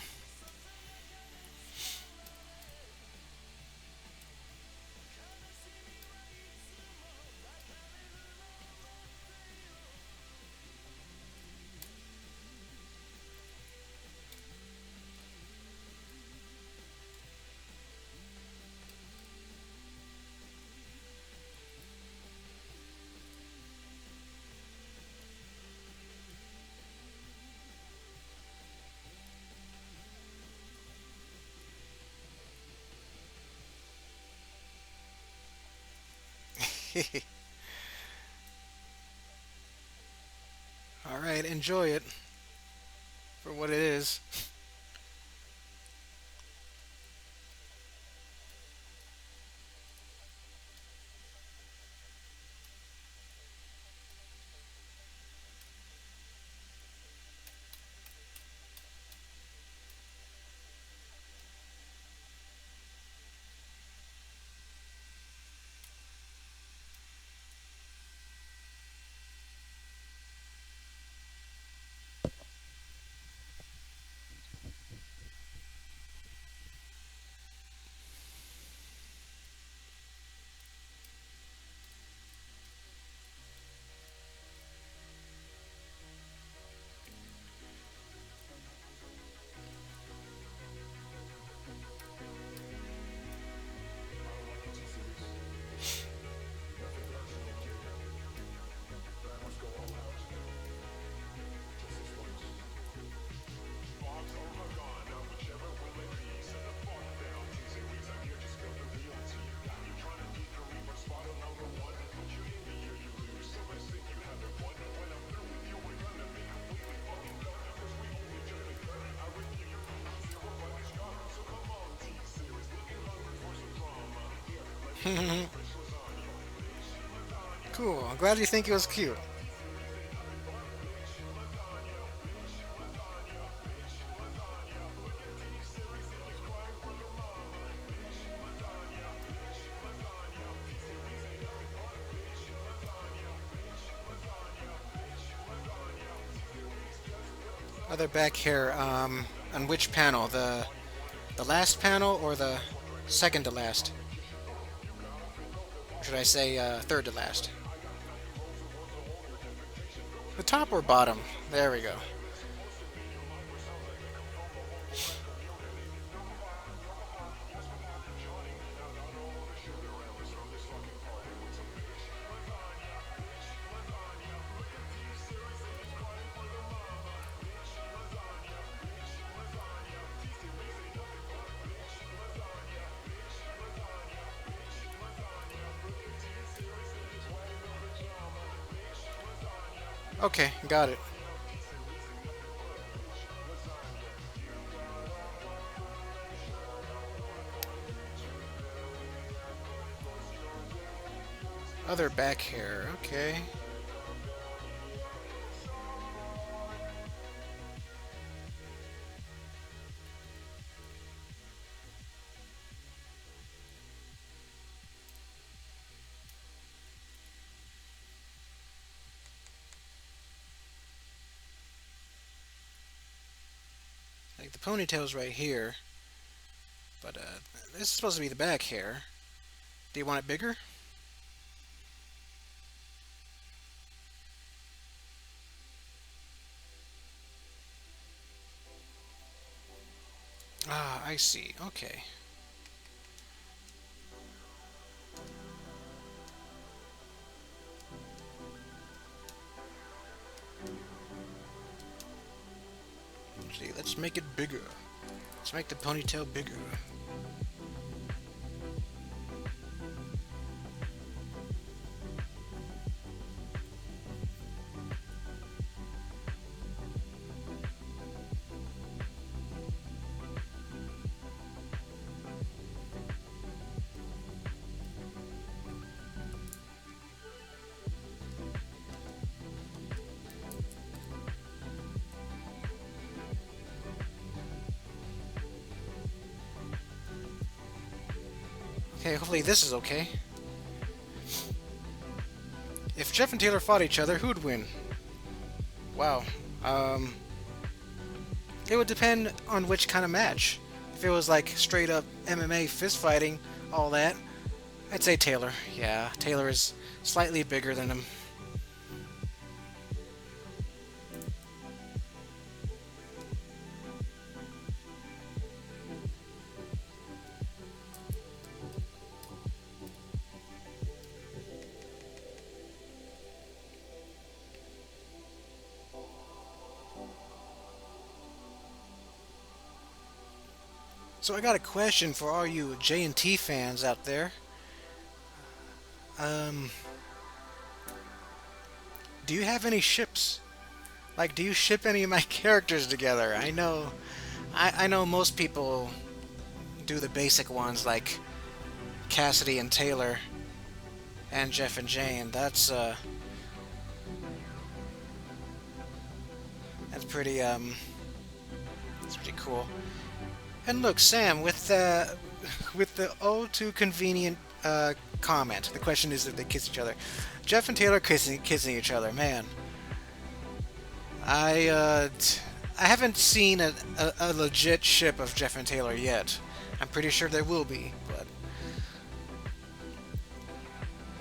All right, enjoy it for what it is. Cool. I'm glad you think it was cute. Other back here. On which panel? The last panel or the second to last? Or should I say third to last? The top or bottom? There we go. Okay, got it. Other back hair, okay. The ponytail's right here, but this is supposed to be the back hair. Do you want it bigger? Ah, I see. Okay. Let's see, let's make it bigger. Let's make the ponytail bigger. Okay, hopefully this is okay. If Jeff and Taylor fought each other, who'd win? Wow. It would depend on which kind of match. If it was like straight up MMA fist fighting, all that, I'd say Taylor. Yeah, Taylor is slightly bigger than him. So I got a question for all you J&T fans out there. Um, do you have any ships? Like, do you ship any of my characters together? I know most people do the basic ones like Cassidy and Taylor and Jeff and Jane. That's pretty cool. And look, Sam, with the with the oh too convenient comment. The question is if they kiss each other. Jeff and Taylor kissing each other. Man, I haven't seen a legit ship of Jeff and Taylor yet. I'm pretty sure there will be, but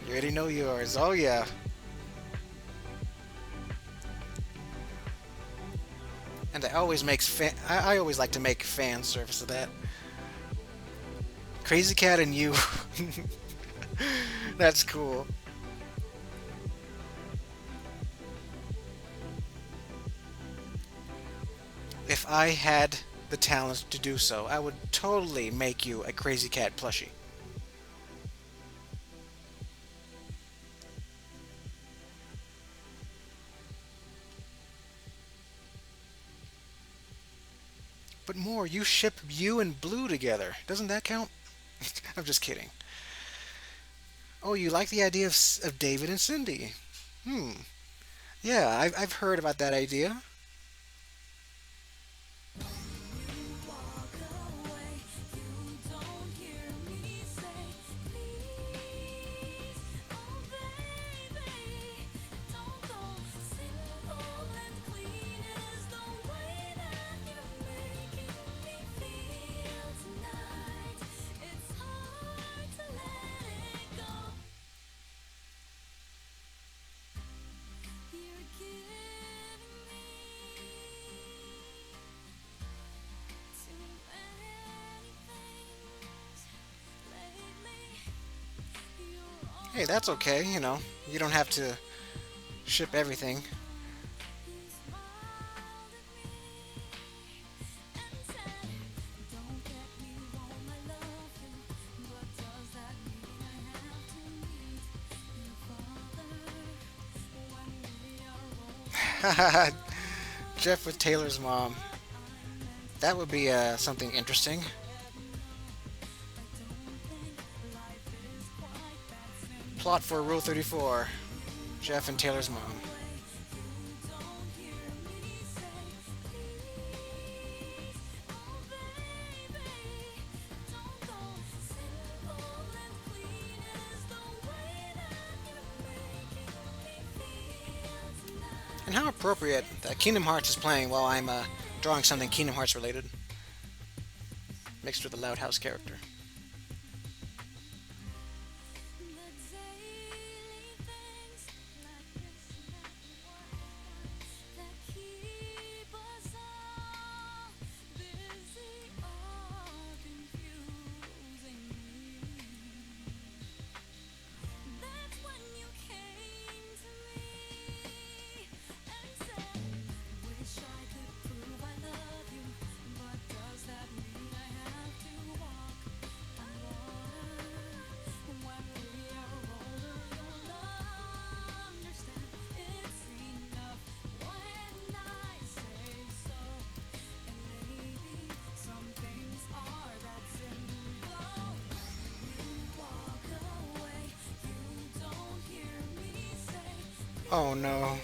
you already know yours. Oh yeah. And I always like to make fan service of that. Crazy Cat and you. That's cool. If I had the talent to do so, I would totally make you a Crazy Cat plushie. But more, you ship you and Blue together. Doesn't that count? I'm just kidding. Oh, you like the idea of David and Cindy? Hmm. Yeah, I've heard about that idea. Hey, that's okay, you know. You don't have to ship everything. Jeff with Taylor's mom. That would be something interesting. Plot for Rule 34. Jeff and Taylor's mom. And how appropriate that Kingdom Hearts is playing while I'm drawing something Kingdom Hearts related. mixed with a loud house character. The daily things like this and that keep us all busy or confusing me. That's when you came to me and said, wish I could prove I love you, but does that mean I have to walk on water? When we are older, you'll understand it's enough when I say so. And maybe some things are that simple. You walk away, you don't hear me say, Oh no.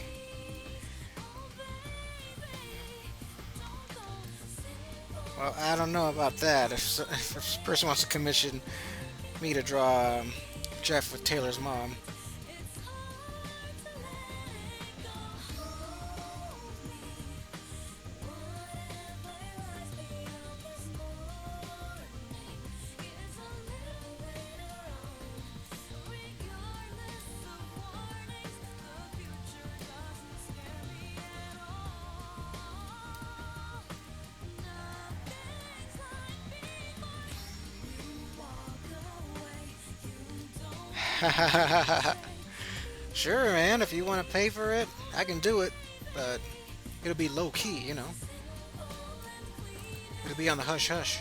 oh baby, don't go Well, I don't know about that. If a person wants to commission me to draw Jeff with Taylor's mom, it's hard to let go. Hold me, whatever lies beyond this morning is a little later on. Regardless of warnings, the future doesn't scare me at all. Nothing's like before. You walk away, you don't sure, man. If you want to pay for it, I can do it. But it'll be low key, you know. It'll be on the hush hush.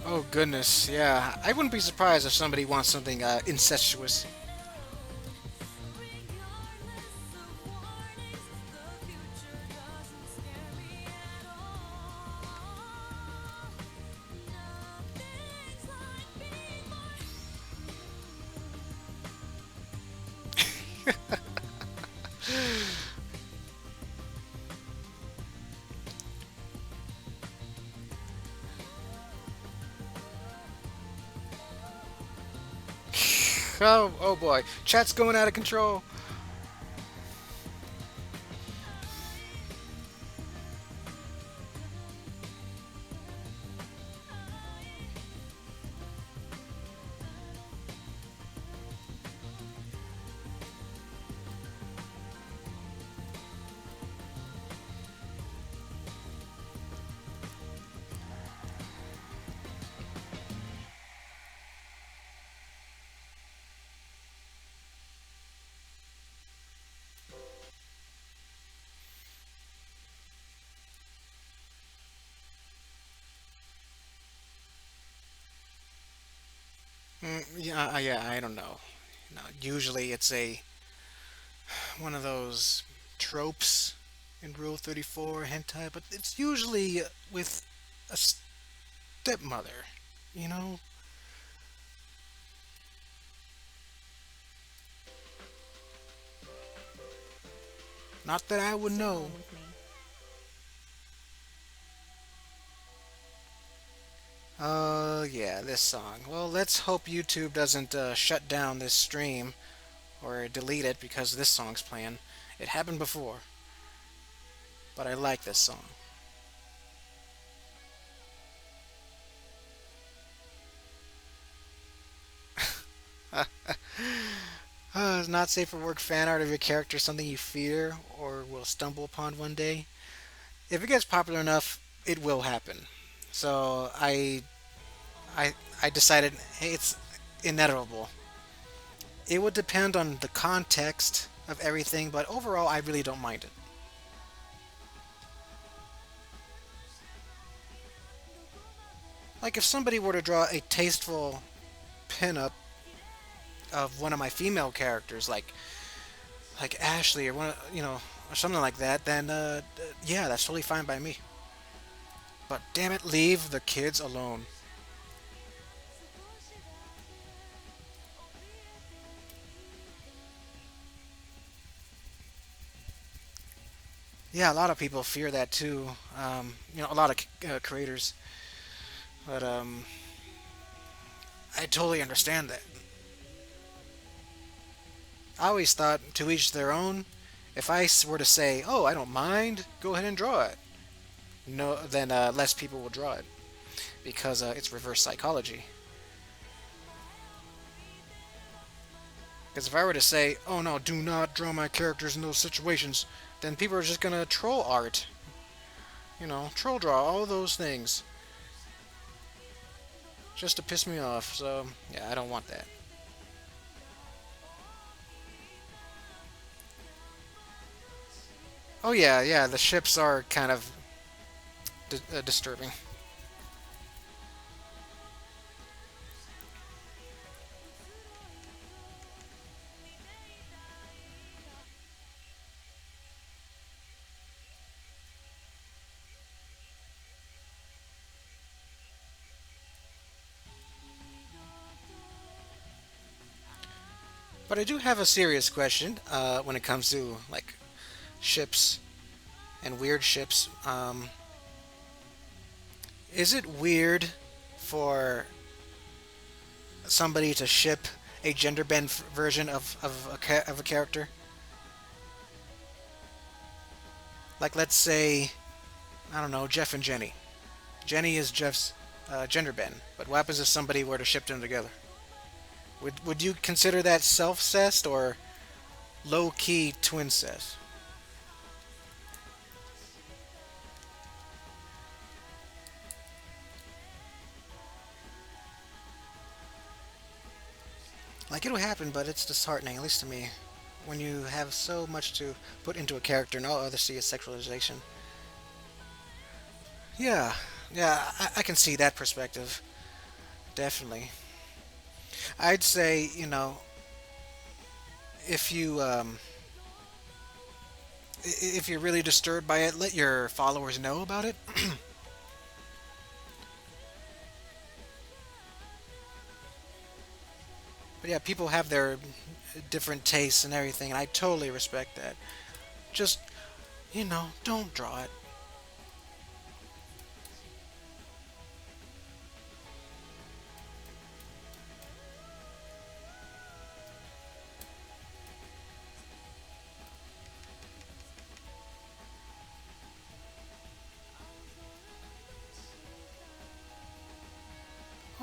Oh goodness, yeah. I wouldn't be surprised if somebody wants something incestuous. Oh boy, chat's going out of control. Yeah, yeah, I don't know. Usually it's a one of those tropes in Rule 34 hentai, but it's usually with a stepmother. You know, not that I would Sing know. along with me. Yeah, this song. Well, let's hope YouTube doesn't shut down this stream or delete it because this song's playing. It happened before, but I like this song. Is not safe for work fan art of your character something you fear or will stumble upon one day? If it gets popular enough, it will happen. So I decided, hey, it's inevitable. It would depend on the context of everything, but overall, I really don't mind it. Like if somebody were to draw a tasteful pinup of one of my female characters, like Ashley or one of, or something like that, then yeah, that's totally fine by me. But damn it, leave the kids alone. Yeah, a lot of people fear that too. A lot of creators, but I totally understand that. I always thought to each their own. If were to say, "Oh, I don't mind," go ahead and draw it. No, then less people will draw it because it's reverse psychology. Because if I were to say, "Oh no, do not draw my characters in those situations," then people are just gonna troll art. Troll draw, all those things, just to piss me off. So yeah, I don't want that. Oh yeah, yeah, the ships are kind of disturbing. But I do have a serious question when it comes to like ships and weird ships. Is it weird for somebody to ship a gender bend version of a character? Like, let's say, I don't know, Jeff and Jenny. Jenny is Jeff's gender bend, but what happens if somebody were to ship them together? Would you consider that self-cest or low-key twin cest? Like, it'll happen, but it's disheartening, at least to me, when you have so much to put into a character and all others see as sexualization. Yeah, yeah, I can see that perspective. Definitely. I'd say, if you if you're really disturbed by it, let your followers know about it. But yeah, people have their different tastes and everything, and I totally respect that. Just, don't draw it.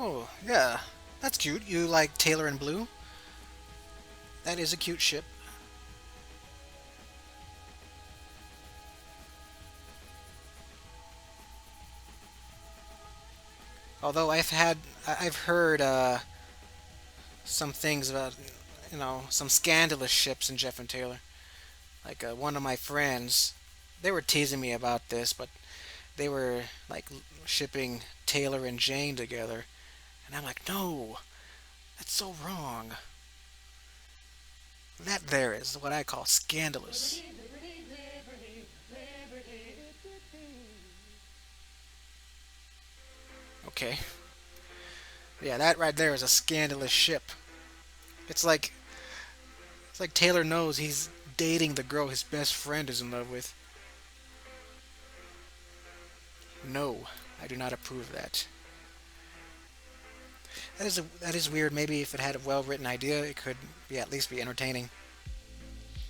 Oh, yeah. That's cute. You like Taylor and Blue? That is a cute ship. Although I've heard some things about, some scandalous ships in Jeff and Taylor. Like one of my friends, they were teasing me about this, but they were like shipping Taylor and Jane together, and I'm like, no, that's so wrong. That there is what I call scandalous. Okay. Yeah, that right there is a scandalous ship. It's like Taylor knows he's dating the girl his best friend is in love with. No, I do not approve of that. That is weird. Maybe if it had a well written idea, it could be at least be entertaining.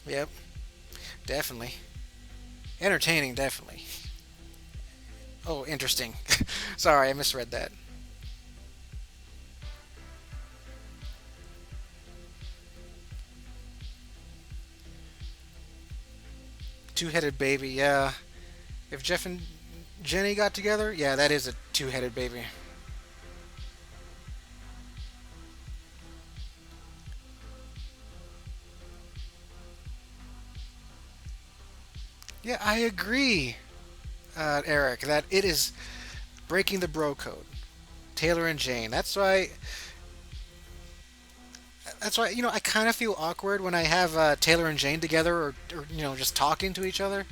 Yep, definitely. Entertaining, definitely. Oh, interesting. Sorry, I misread that. Two-headed baby, yeah. If Jeff and Jenny got together, yeah, that is a two-headed baby. Yeah, I agree, Eric, that it is breaking the bro code. Taylor and Jane. That's why That's why, I kind of feel awkward when I have Taylor and Jane together, or just talking to each other.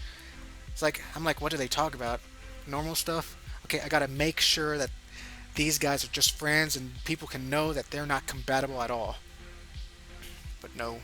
It's like, I'm like, what do they talk about? Normal stuff? Okay, I gotta make sure that these guys are just friends and people can know that they're not compatible at all. But no.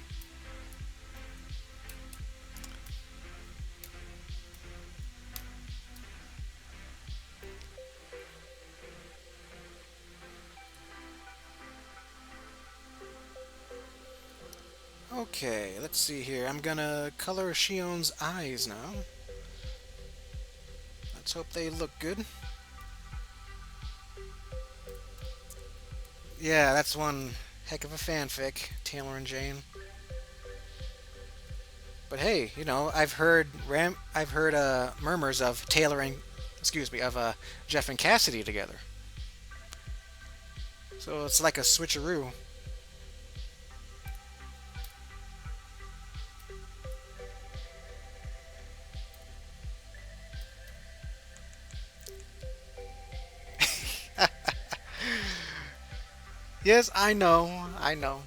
Okay, let's see here. I'm gonna color Xion's eyes now. Let's hope they look good. Yeah, that's one heck of a fanfic, Taylor and Jane. But hey, I've heard murmurs of Taylor and, excuse me, of Jeff and Cassidy together. So it's like a switcheroo. Yes, I know, I know.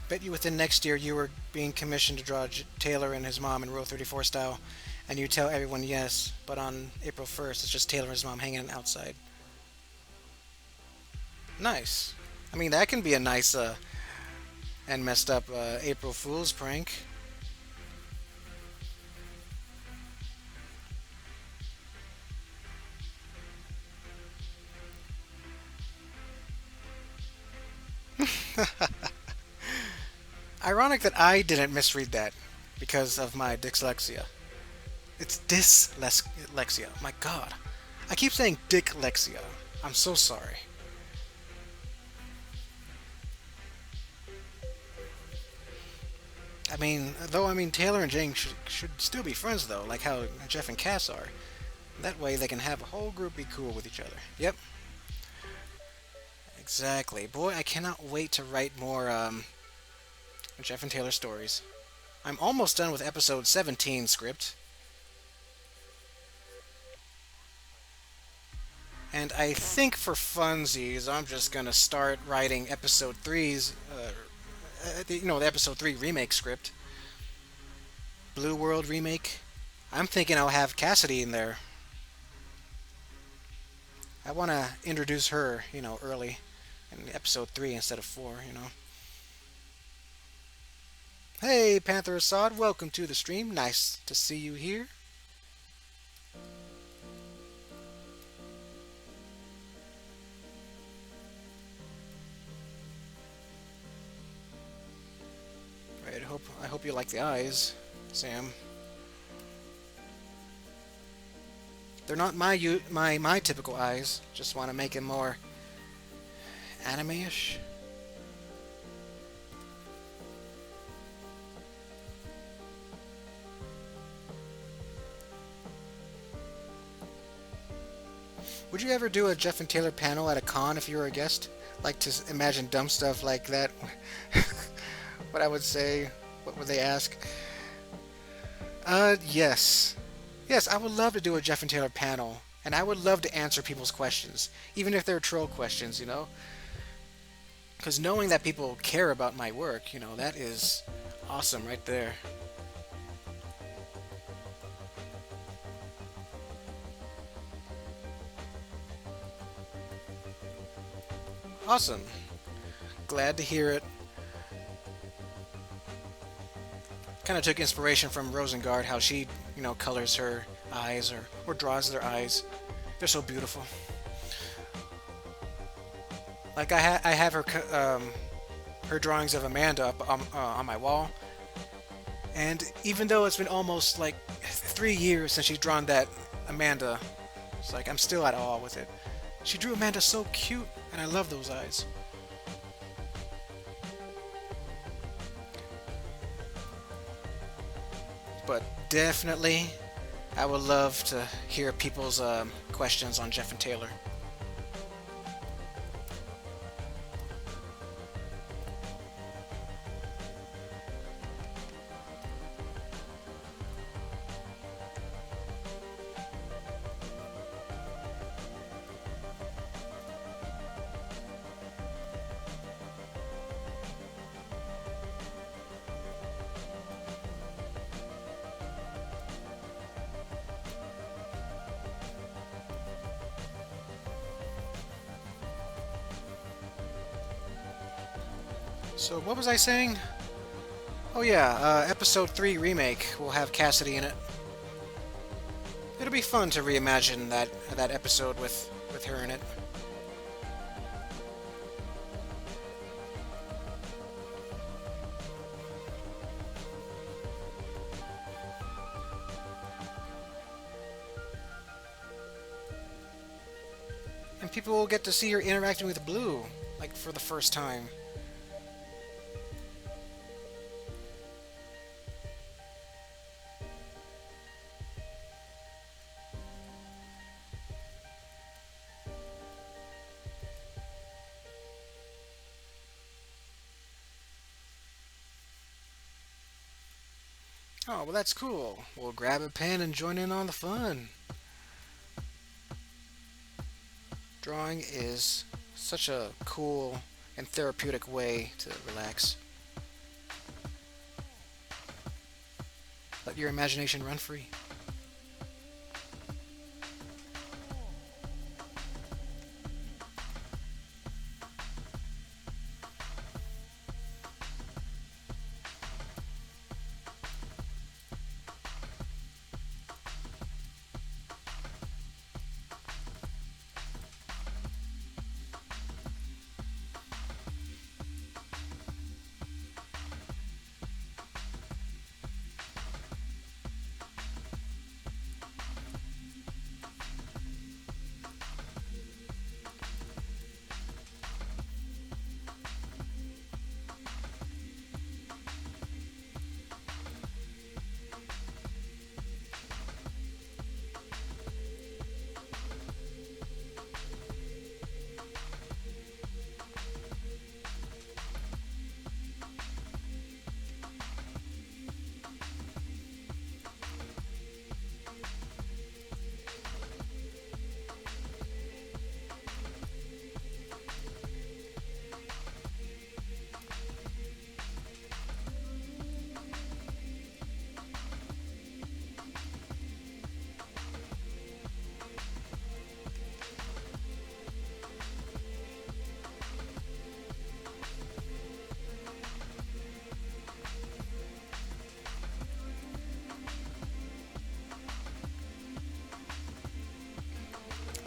Bet you within next year you were being commissioned to draw Taylor and his mom in Rule 34 style, and you tell everyone yes, but on April 1st it's just Taylor and his mom hanging outside. Nice. I mean, that can be a nice and messed up April Fool's prank. Ironic that I didn't misread that because of my dyslexia. It's dyslexia. My God. I keep saying dyslexia. I'm so sorry. Taylor and Jane should still be friends though, like how Jeff and Cass are. That way they can have a whole group be cool with each other. Yep, exactly. Boy, I cannot wait to write more Jeff and Taylor stories. I'm almost done with episode 17 script. And I think for funsies, I'm just gonna start writing episode three's, the episode 3 remake script. Blue World remake. I'm thinking I'll have Cassidy in there. I want to introduce her, early in episode 3 instead of 4. Hey, Panther Assad, welcome to the stream. Nice to see you here. Right, I hope you like the eyes, Sam. They're not my typical eyes. Just want to make it more anime-ish. Would you ever do a Jeff and Taylor panel at a con if you were a guest? Like to imagine dumb stuff like that. What I would say, what would they ask? Yes. Yes, I would love to do a Jeff and Taylor panel, and I would love to answer people's questions, even if they're troll questions. Because knowing that people care about my work, that is awesome right there. Awesome. Glad to hear it. Kind of took inspiration from Rosengard, how she, colors her eyes or draws their eyes. They're so beautiful. Like I have her drawings of Amanda up on my wall, and even though it's been almost like 3 years since she's drawn that Amanda. It's like I'm still at awe with it. She drew Amanda so cute, and I love those eyes. But definitely, I would love to hear people's questions on Jeff and Taylor. So what was I saying? Oh yeah, episode 3 remake will have Cassidy in it. It'll be fun to reimagine that episode with her in it. And people will get to see her interacting with Blue, like for the first time. Oh, well that's cool. We'll grab a pen and join in on the fun. Drawing is such a cool and therapeutic way to relax. Let your imagination run free.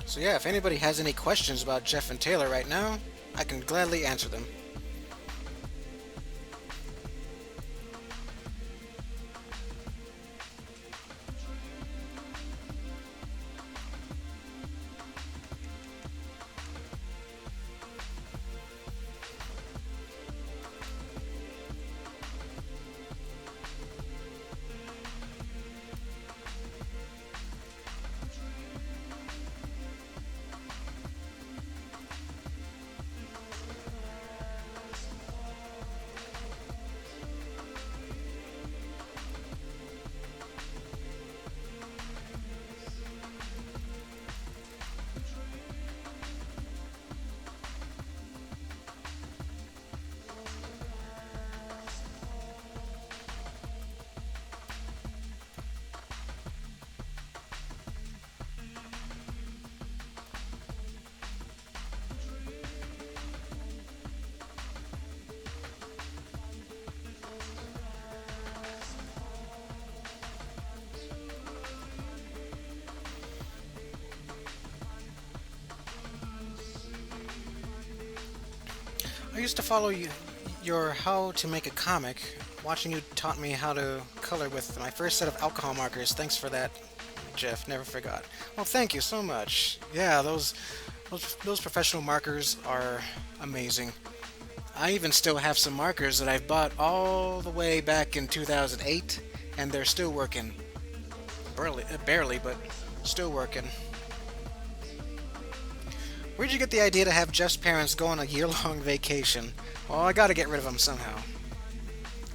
So yeah, if anybody has any questions about Jeff and Taylor right now, I can gladly answer them. I used to follow your how to make a comic. Watching you taught me how to color with my first set of alcohol markers. Thanks for that. Jeff. Never forgot. Well, thank you so much. Yeah, those professional markers are amazing. I even still have some markers that I've bought all the way back in 2008, and they're still working. Barely, but still working. Where'd you get the idea to have Jeff's parents go on a year-long vacation? Well, I gotta get rid of them somehow.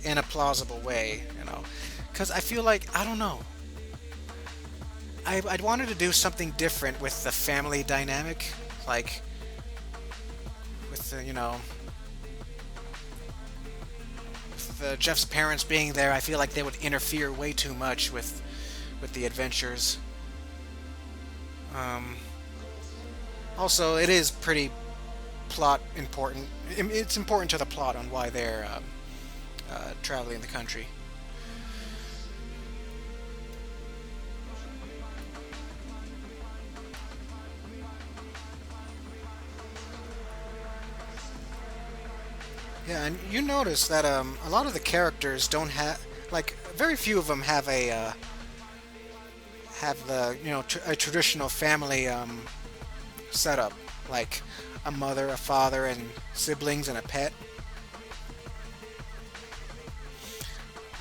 In a plausible way, you know. Because I feel like, I don't know. I'd wanted to do something different with the family dynamic. Like, with the, with Jeff's parents being there, I feel like they would interfere way too much with the adventures. Also, it is pretty plot important. It's important to the plot on why they're traveling the country. Yeah, and you notice that a lot of the characters don't have, like, very few of them have a have the a traditional family setup, like a mother, a father, and siblings, and a pet.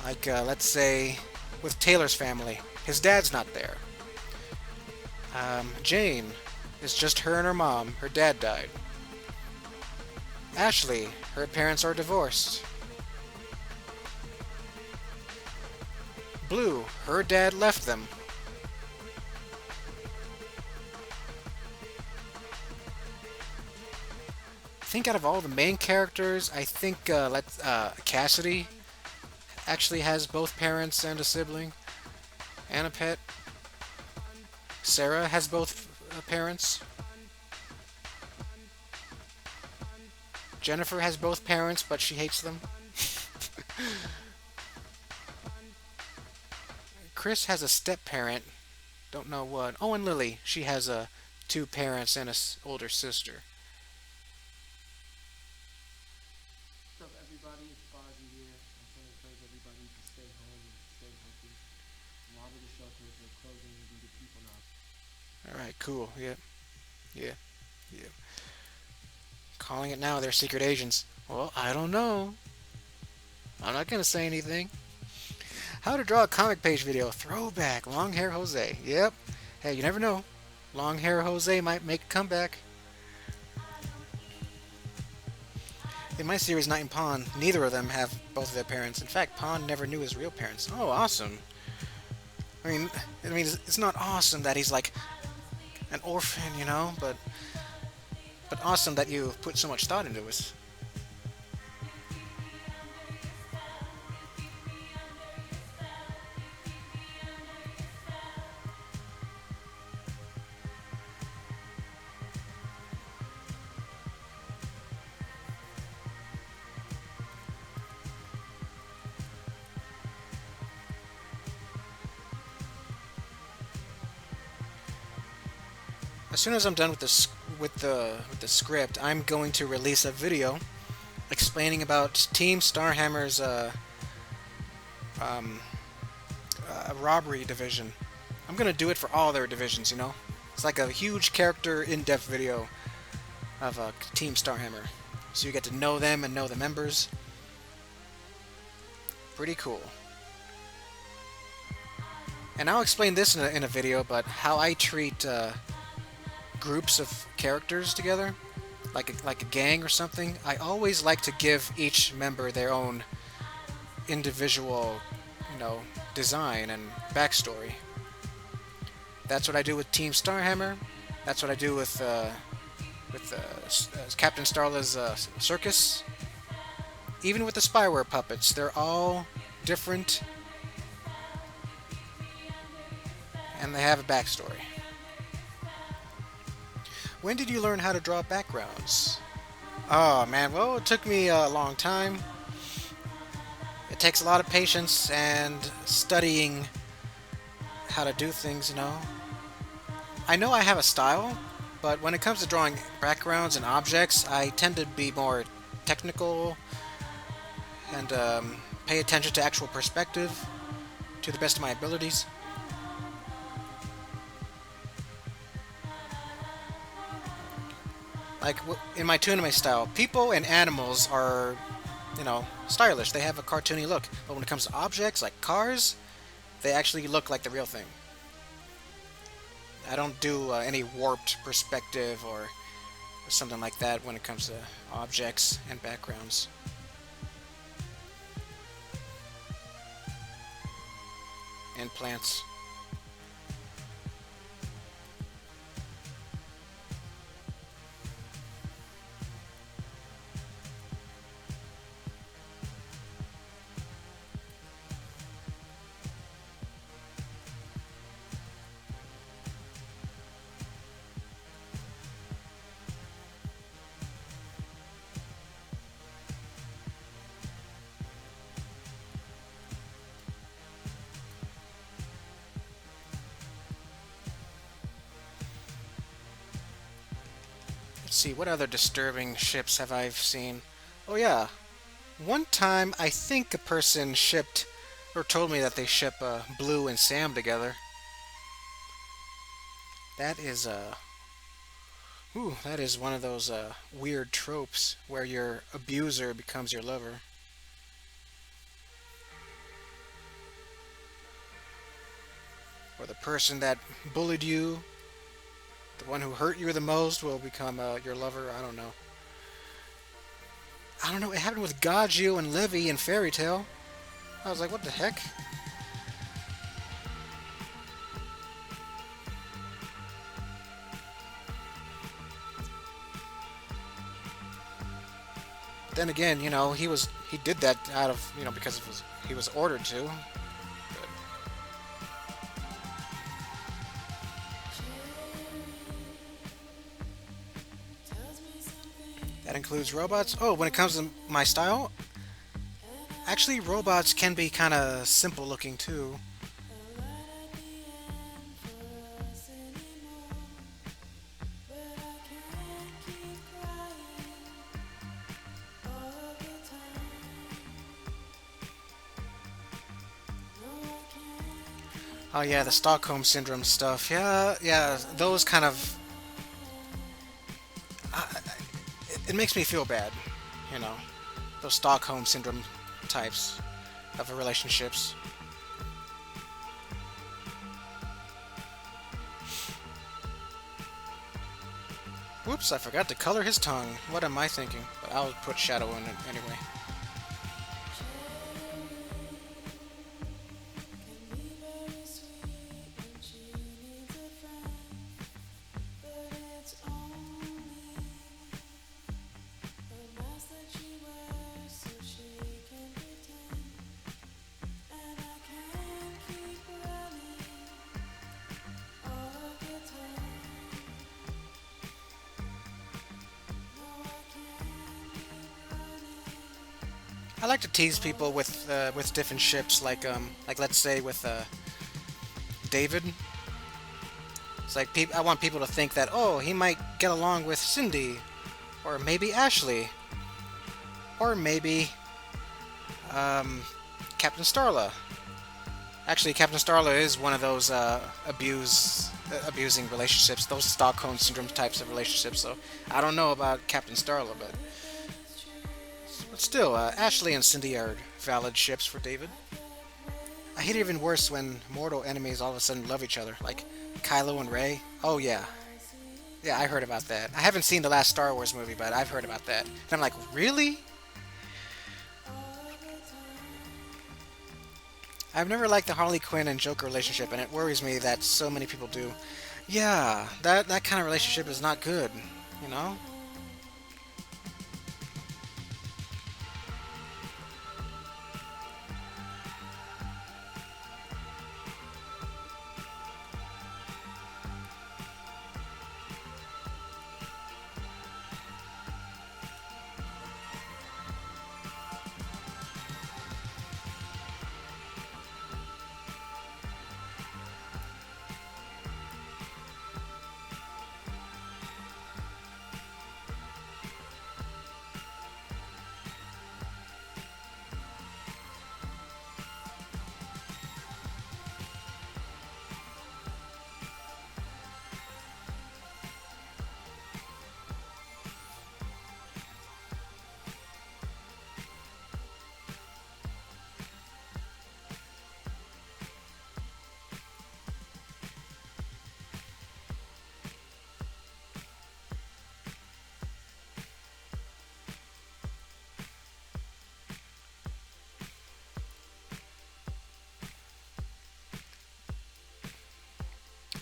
Like, let's say, with Taylor's family, his dad's not there. Jane is just her and her mom. Her dad died. Ashley, her parents are divorced. Blue, her dad left them. I think out of all the main characters, I think Cassidy actually has both parents and a sibling and a pet. Sarah has both parents. Jennifer has both parents, but she hates them. Chris has a step-parent. Don't know what. Oh, and Lily. She has two parents and an older sister. What's up, everybody? It's Fozzie here. I'm trying to encourage everybody to stay home and stay healthy. A lot of the shelters are closing due to people not. Alright, cool. Yep. Yeah. Calling it now, they're secret agents. Well, I don't know. I'm not gonna say anything. How to draw a comic page video. Throwback. Long hair Jose. Yep. Hey, you never know. Long hair Jose might make a comeback. In my series, Knight and Pawn, neither of them have both of their parents. In fact, Pawn never knew his real parents. Oh, awesome. I mean, it's not awesome that he's like an orphan, but awesome that you put so much thought into it. As soon as I'm done with the script, I'm going to release a video explaining about Team Starhammer's robbery division. I'm gonna do it for all their divisions. It's like a huge character in-depth video of Team Starhammer, so you get to know them and know the members. Pretty cool. And I'll explain this in a video, but how I treat groups of characters together, like a gang or something. I always like to give each member their own individual, design and backstory. That's what I do with Team Starhammer. That's what I do with Captain Starla's circus. Even with the spyware puppets, they're all different, and they have a backstory. When did you learn how to draw backgrounds? Oh man, well, it took me a long time. It takes a lot of patience and studying how to do things, I know I have a style, but when it comes to drawing backgrounds and objects, I tend to be more technical and pay attention to actual perspective to the best of my abilities. Like in my anime style, people and animals are, stylish. They have a cartoony look. But when it comes to objects like cars, they actually look like the real thing. I don't do any warped perspective or something like that when it comes to objects and backgrounds. And plants. Let's see, what other disturbing ships have I seen? Oh yeah, one time I think a person shipped, or told me that they ship Blue and Sam together. That is that is one of those weird tropes where your abuser becomes your lover. Or the person that bullied you, the one who hurt you the most, will become your lover. I don't know. I don't know. It happened with Gaju and Livy in Fairy Tale. I was like, what the heck? Then again, he did that out of because he was ordered to. That includes robots. Oh, when it comes to my style, actually robots can be kind of simple looking too. Oh yeah, the Stockholm Syndrome stuff. Yeah, yeah, those kind of. Uh, it makes me feel bad, you know. Those Stockholm Syndrome types of relationships. Whoops, I forgot to color his tongue. What am I thinking? But I'll put shadow in it anyway. I like to tease people with different ships, like let's say with David. It's like I want people to think that he might get along with Cindy, or maybe Ashley, or maybe Captain Starla. Actually, Captain Starla is one of those abusing relationships, those Stockholm Syndrome types of relationships. So I don't know about Captain Starla, but still, Ashley and Cindy are valid ships for David. I hate it even worse when mortal enemies all of a sudden love each other, like Kylo and Rey. Oh yeah, yeah, I heard about that. I haven't seen the last Star Wars movie, but I've heard about that. And I'm like, really? I've never liked the Harley Quinn and Joker relationship, and it worries me that so many people do. Yeah, that kind of relationship is not good, you know?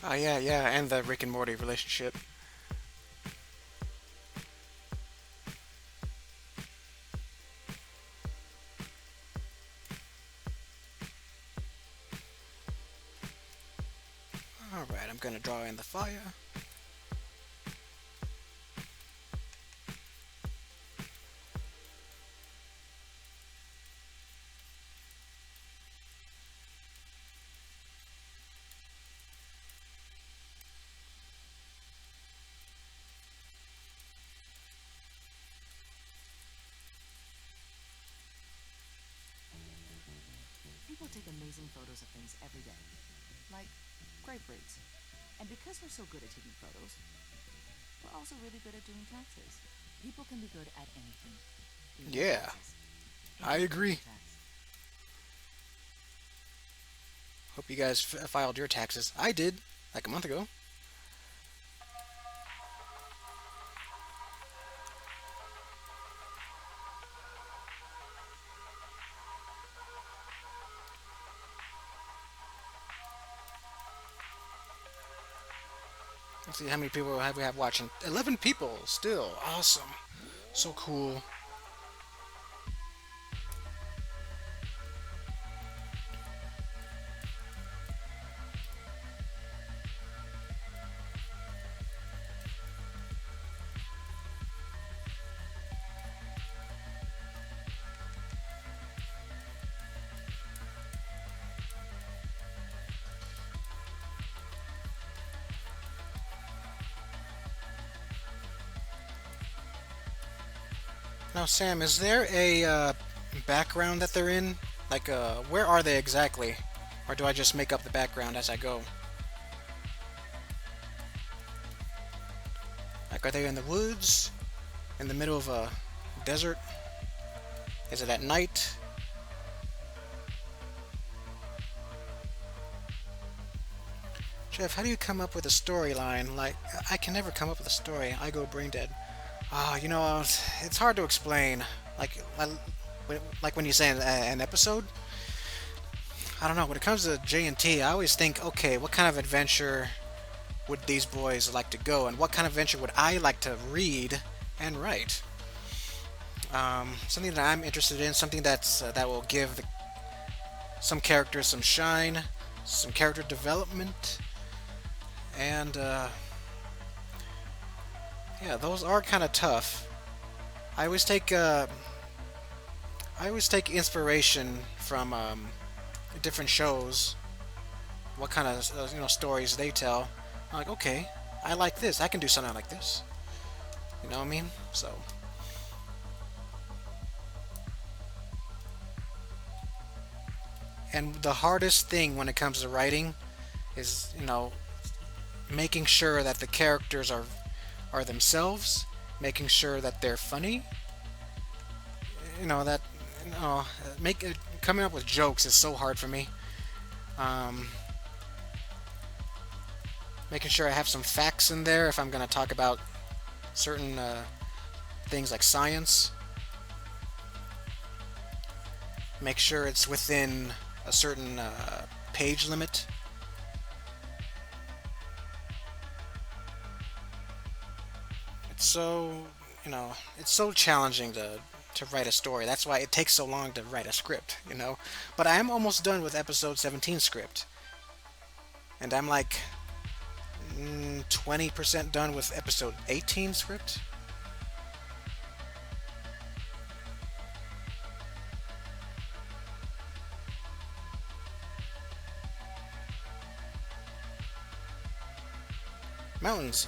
Oh yeah, yeah, and the Rick and Morty relationship. All right, I'm gonna draw in the fire. People take amazing photos of things every day, like grape roots. And because we're so good at taking photos, we're also really good at doing taxes. People can be good at anything. Even Yeah, taxes. I agree. Tax. Hope you guys filed your taxes. I did, like a month ago. Let's see how many people have we have watching. 11 people still. Awesome. So cool. Now, Sam, is there a background that they're in? Like, where are they exactly? Or do I just make up the background as I go? Like, are they in the woods? In the middle of a desert? Is it at night? Jeff, how do you come up with a storyline? Like, I can never come up with a story. I go brain dead. It's hard to explain. Like when you say an episode. I don't know. When it comes to J&T, I always think, okay, what kind of adventure would these boys like to go, and what kind of adventure would I like to read and write? Something that I'm interested in, something that will give some characters some shine, some character development, and yeah, those are kind of tough. I always take uh, I always take inspiration from different shows. What kind of stories they tell? I'm like, okay, I like this. I can do something like this. You know what I mean? So. And the hardest thing when it comes to writing is, making sure that the characters are themselves, making sure that they're funny. That make coming up with jokes is so hard for me. Um, Making sure I have some facts in there if I'm going to talk about certain things like science. Make sure it's within a certain page limit. It's so, it's so challenging to write a story. That's why it takes so long to write a script. But I am almost done with episode 17 script. And I'm like 20% done with episode 18 script. Mountains.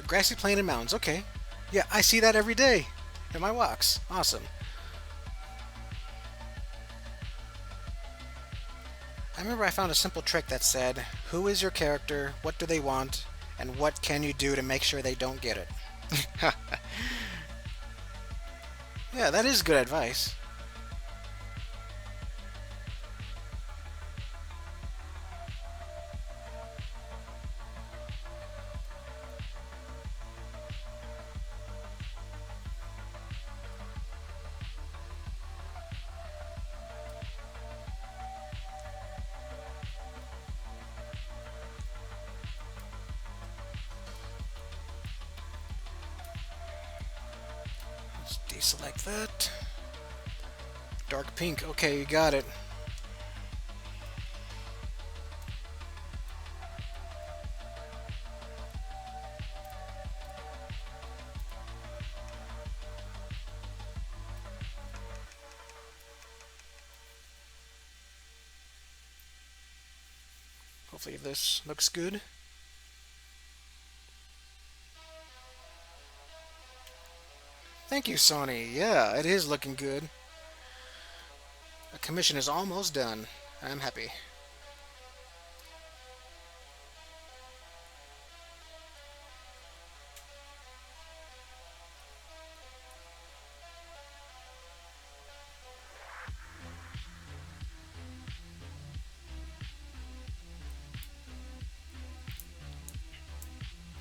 Grassy plain and mountains. Okay. Yeah, I see that every day in my walks. Awesome. I remember I found a simple trick that said, who is your character, what do they want, and what can you do to make sure they don't get it? Yeah, that is good advice. Deselect that. Dark pink. Okay, you got it. Hopefully this looks good. Thank you, Sony. Yeah, it is looking good. The commission is almost done. I'm happy.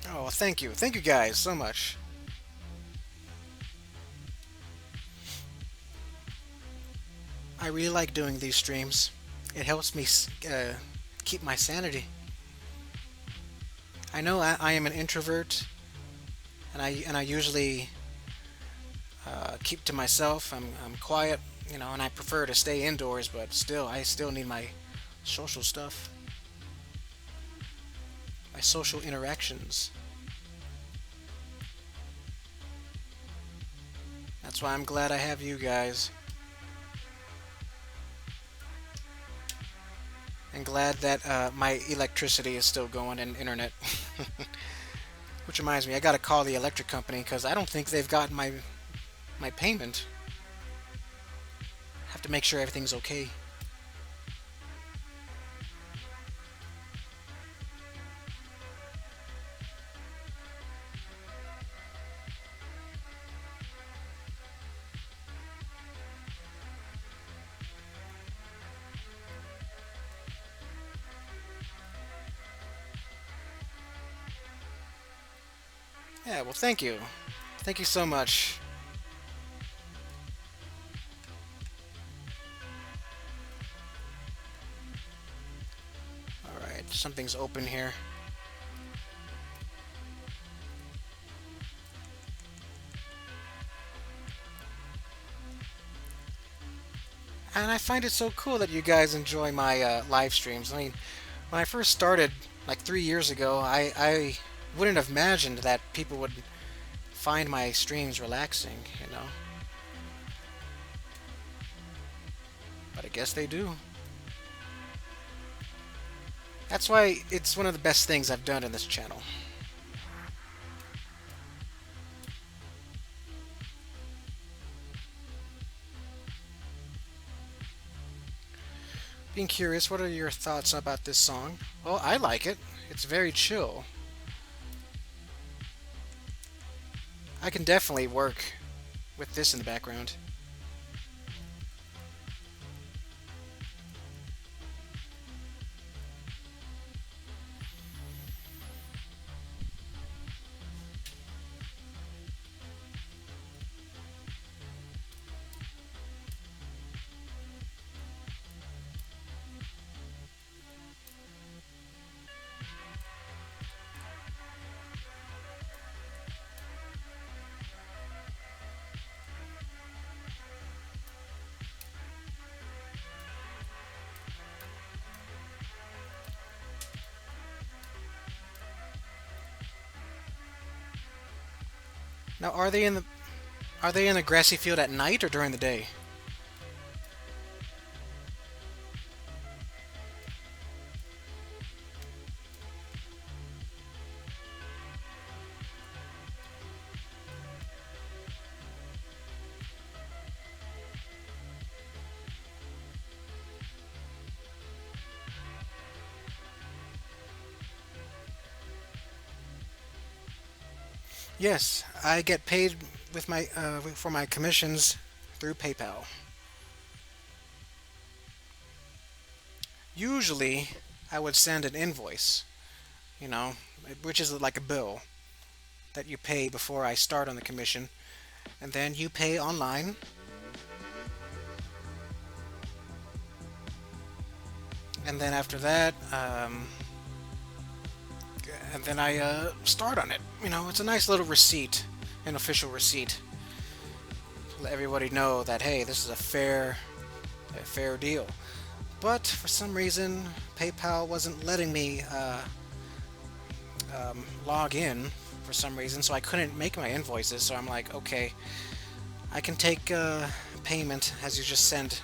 Oh, thank you. Thank you guys so much. I really like doing these streams. It helps me keep my sanity. I know I am an introvert, and I usually keep to myself. I'm quiet, and I prefer to stay indoors. But still, I still need my social stuff, my social interactions. That's why I'm glad I have you guys. And glad that my electricity is still going and internet. Which reminds me, I gotta call the electric company because I don't think they've gotten my payment. Have to make sure everything's okay. Yeah, well, thank you. Thank you so much. Alright, something's open here. And I find it so cool that you guys enjoy my live streams. I mean, when I first started, like 3 years ago, I wouldn't have imagined that people would find my streams relaxing. But I guess they do. That's why it's one of the best things I've done in this channel. Being curious, what are your thoughts about this song? Well, I like it. It's very chill. I can definitely work with this in the background. Now, are they in the grassy field at night or during the day? Yes, I get paid with my for my commissions through PayPal. Usually, I would send an invoice, you know, which is like a bill that you pay before I start on the commission, and then you pay online. And then after that, and then I start on it. It's a nice little receipt, an official receipt. let everybody know that hey, this is a fair deal. But for some reason, PayPal wasn't letting me log in for some reason, so I couldn't make my invoices. So I'm like, okay, I can take payment as you just send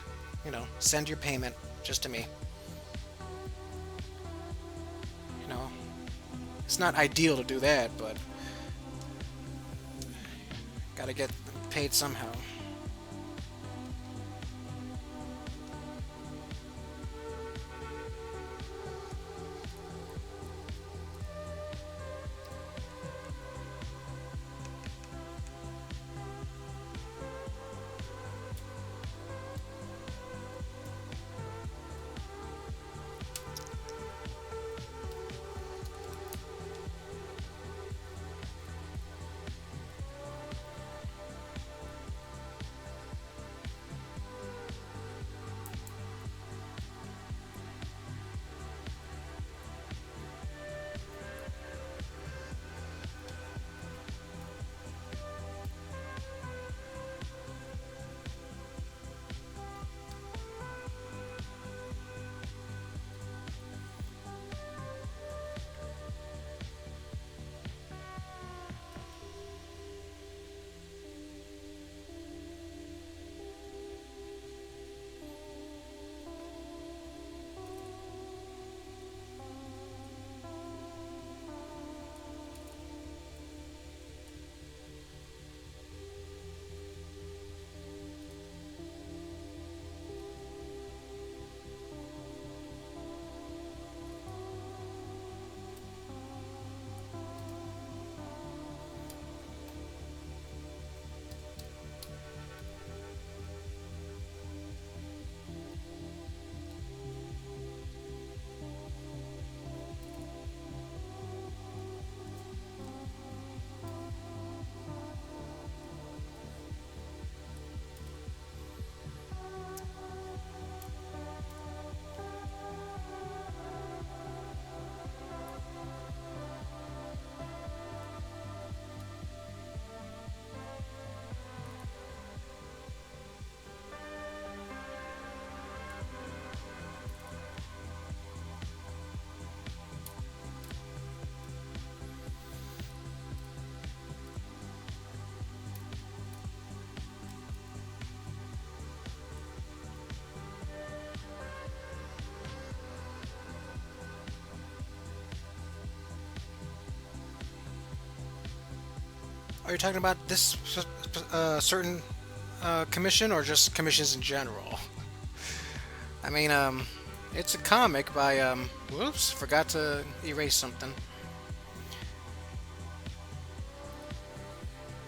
your payment just to me. You know, it's not ideal to do that, but gotta get paid somehow. Are you talking about this certain commission or just commissions in general? I mean, it's a comic by whoops, forgot to erase something.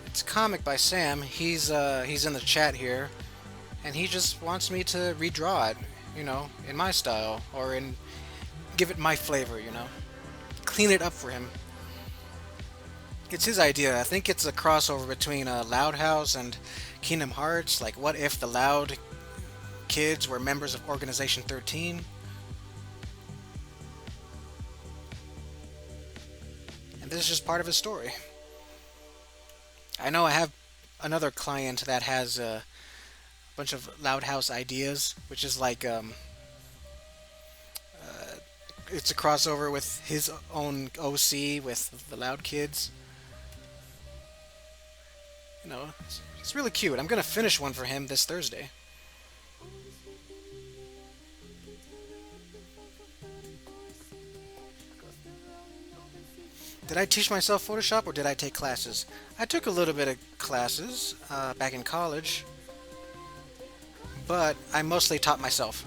It's a comic by Sam. He's in the chat here, and he just wants me to redraw it, in my style or in give it my flavor, clean it up for him. It's his idea. I think it's a crossover between Loud House and Kingdom Hearts. Like, what if the Loud kids were members of Organization 13? And this is just part of his story. I know I have another client that has a bunch of Loud House ideas, which is like it's a crossover with his own OC with the Loud kids. It's really cute. I'm gonna finish one for him this Thursday. Did I teach myself Photoshop or did I take classes? I took a little bit of classes back in college, but I mostly taught myself.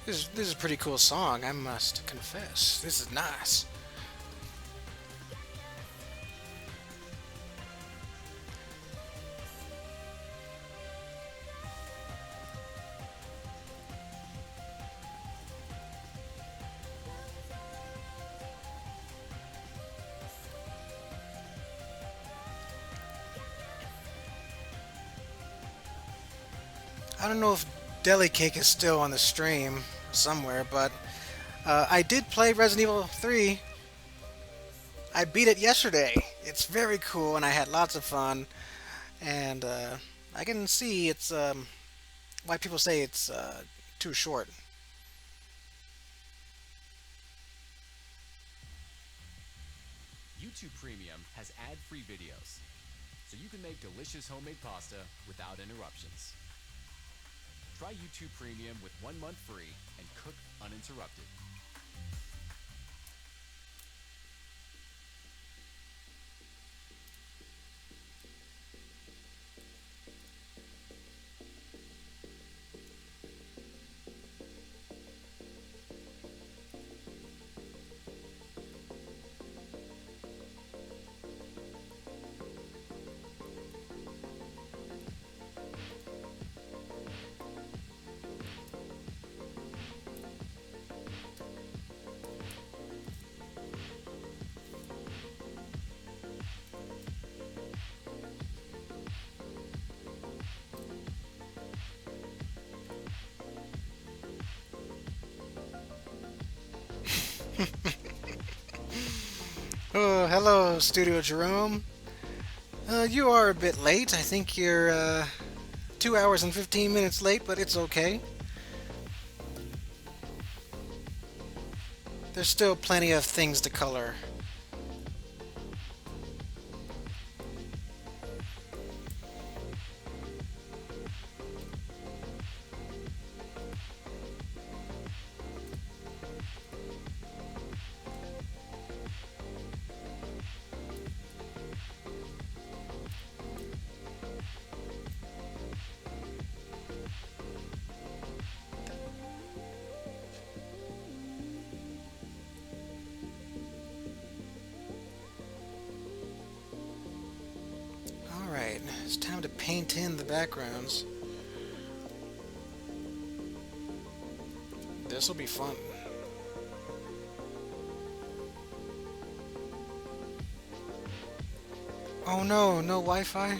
This is a pretty cool song, I must confess. This is nice. I don't know if Deli Cake is still on the stream somewhere, but I did play Resident Evil 3. I beat it yesterday. It's very cool, and I had lots of fun. And I can see it's why people say it's too short. YouTube Premium has ad-free videos, so you can make delicious homemade pasta without interruptions. Try YouTube Premium with 1 month free and cook uninterrupted. Oh, hello, Studio Jerome. You are a bit late. I think you're 2 hours and 15 minutes late, but it's okay. There's still plenty of things to color. Alright, it's time to paint in the backgrounds. This'll be fun. Oh no, no Wi-Fi?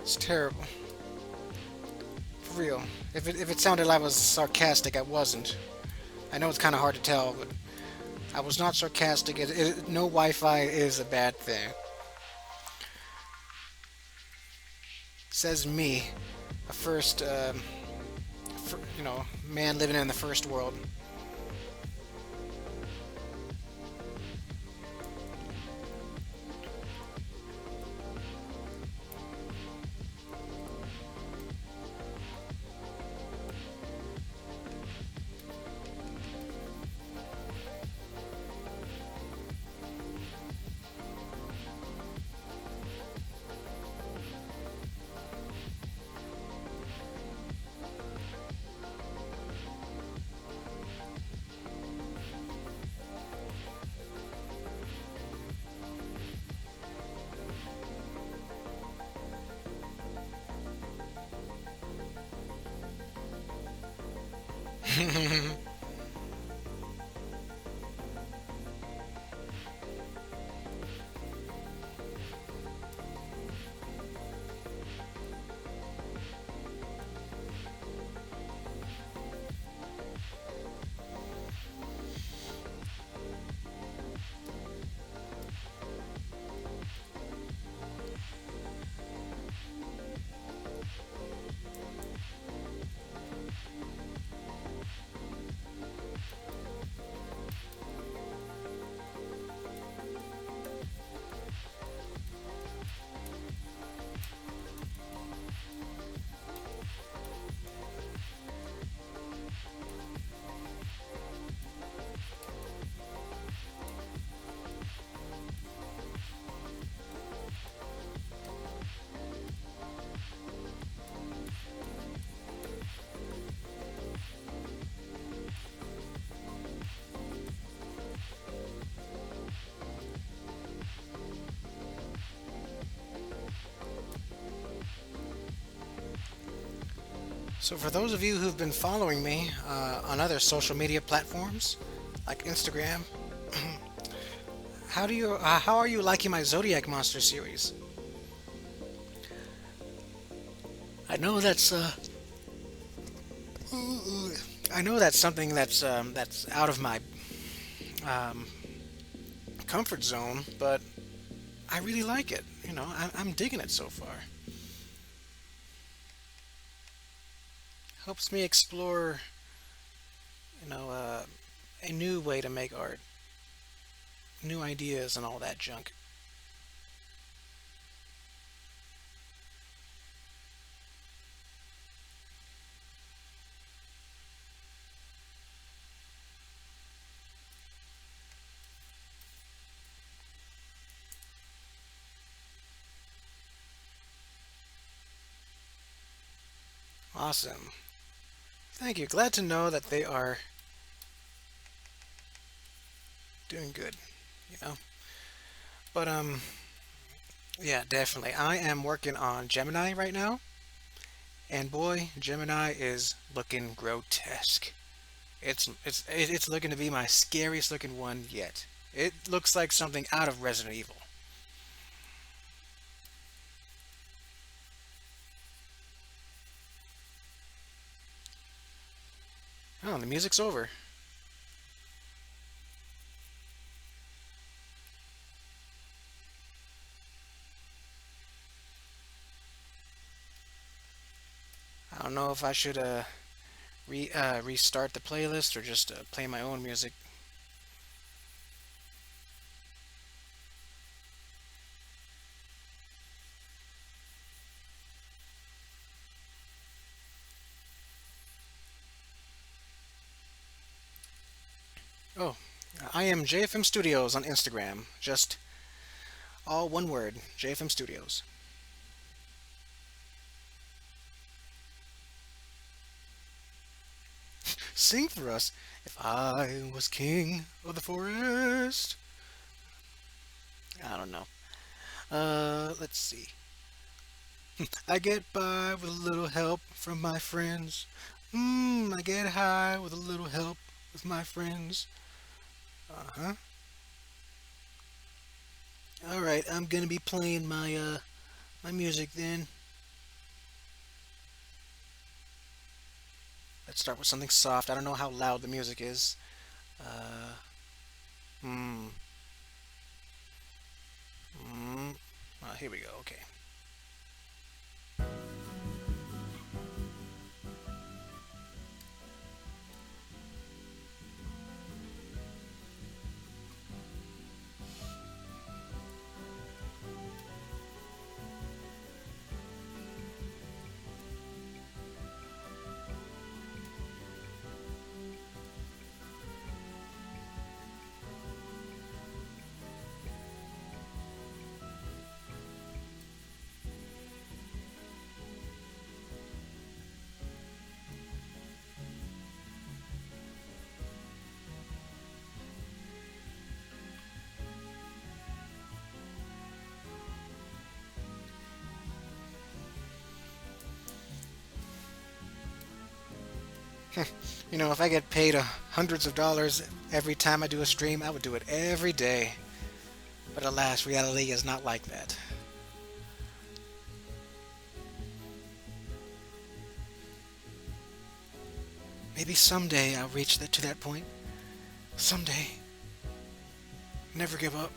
It's terrible. For real. If it sounded like I was sarcastic, I wasn't. I know it's kind of hard to tell, but I was not sarcastic. No Wi-Fi is a bad thing. Says me, a first, man living in the first world. So, for those of you who've been following me on other social media platforms like Instagram, how are you liking my Zodiac Monster series? I know I know that's something that's out of my um, comfort zone, but I really like it. I'm digging it so far. Helps me explore, you know, uh, a new way to make art, new ideas, and all that junk. Awesome. Thank you. Glad to know that they are doing good. You know, but yeah, definitely. I am working on Gemini right now, and boy, Gemini is looking grotesque. It's looking to be my scariest looking one yet. It looks like something out of Resident Evil. Oh, the music's over. I don't know if I should restart the playlist or just play my own music. Oh, I am JFM Studios on Instagram. Just all one word, JFM Studios. Sing for us. If I was king of the forest. I don't know. Let's see. I get by with a little help from my friends. I get high with a little help with my friends. Uh-huh. All right, I'm gonna be playing my music then. Let's start with something soft. I don't know how loud the music is. Uh, hmm. Here we go. Okay. If I get paid hundreds of dollars every time I do a stream, I would do it every day. But alas, reality is not like that. Maybe someday I'll reach to that point. Someday. Never give up.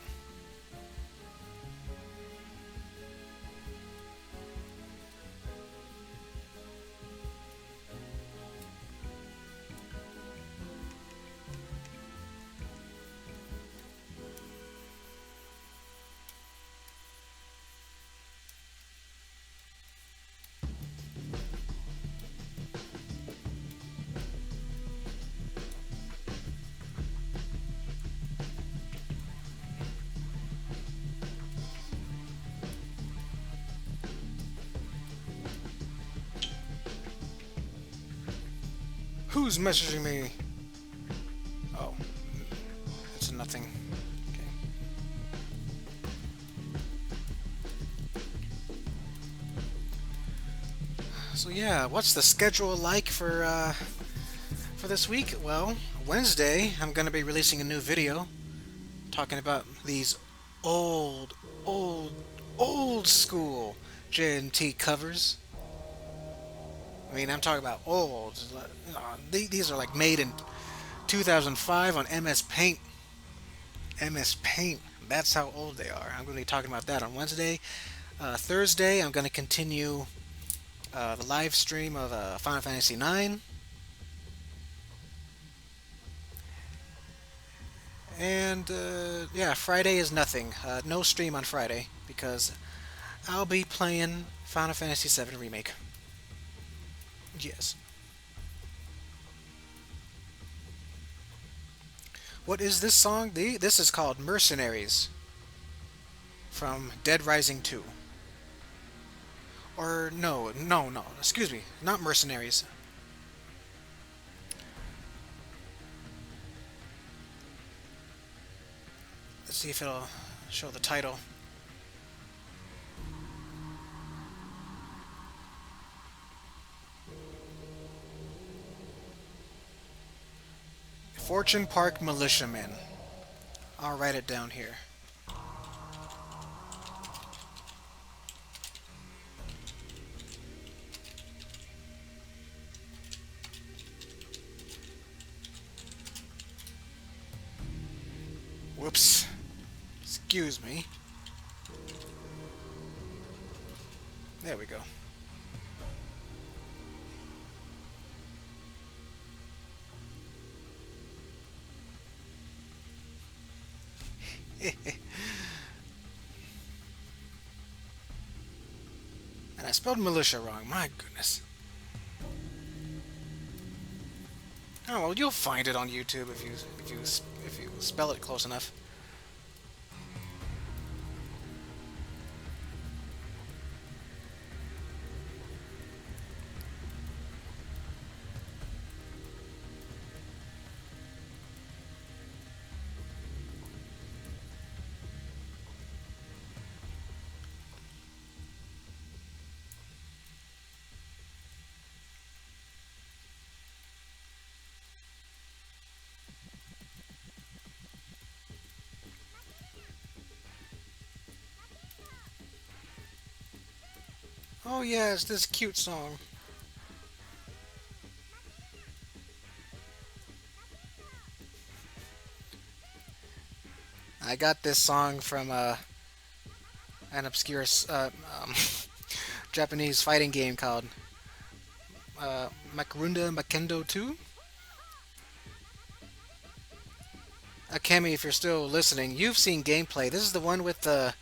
Who's messaging me? Oh, it's nothing. Okay. So yeah, what's the schedule like for this week? Well, Wednesday I'm gonna be releasing a new video talking about these old, old, old school J&T covers. I mean, I'm talking about old. These are like made in 2005 on MS Paint. MS Paint. That's how old they are. I'm going to be talking about that on Wednesday. Thursday, I'm going to continue the live stream of Final Fantasy IX. And yeah, Friday is nothing. No stream on Friday because I'll be playing Final Fantasy VII Remake. Yes. What is this song? This is called Mercenaries from Dead Rising 2. Or no, no, no. Excuse me. Not Mercenaries. Let's see if it'll show the title. Fortune Park Militiamen. I'll write it down here. Whoops. Excuse me. There we go. And I spelled militia wrong. My goodness. Oh well, you'll find it on YouTube if you spell it close enough. Oh yeah, it's this cute song. I got this song from an obscure Japanese fighting game called Makarunda Makendo 2. Akemi, if you're still listening, you've seen gameplay. This is the one with the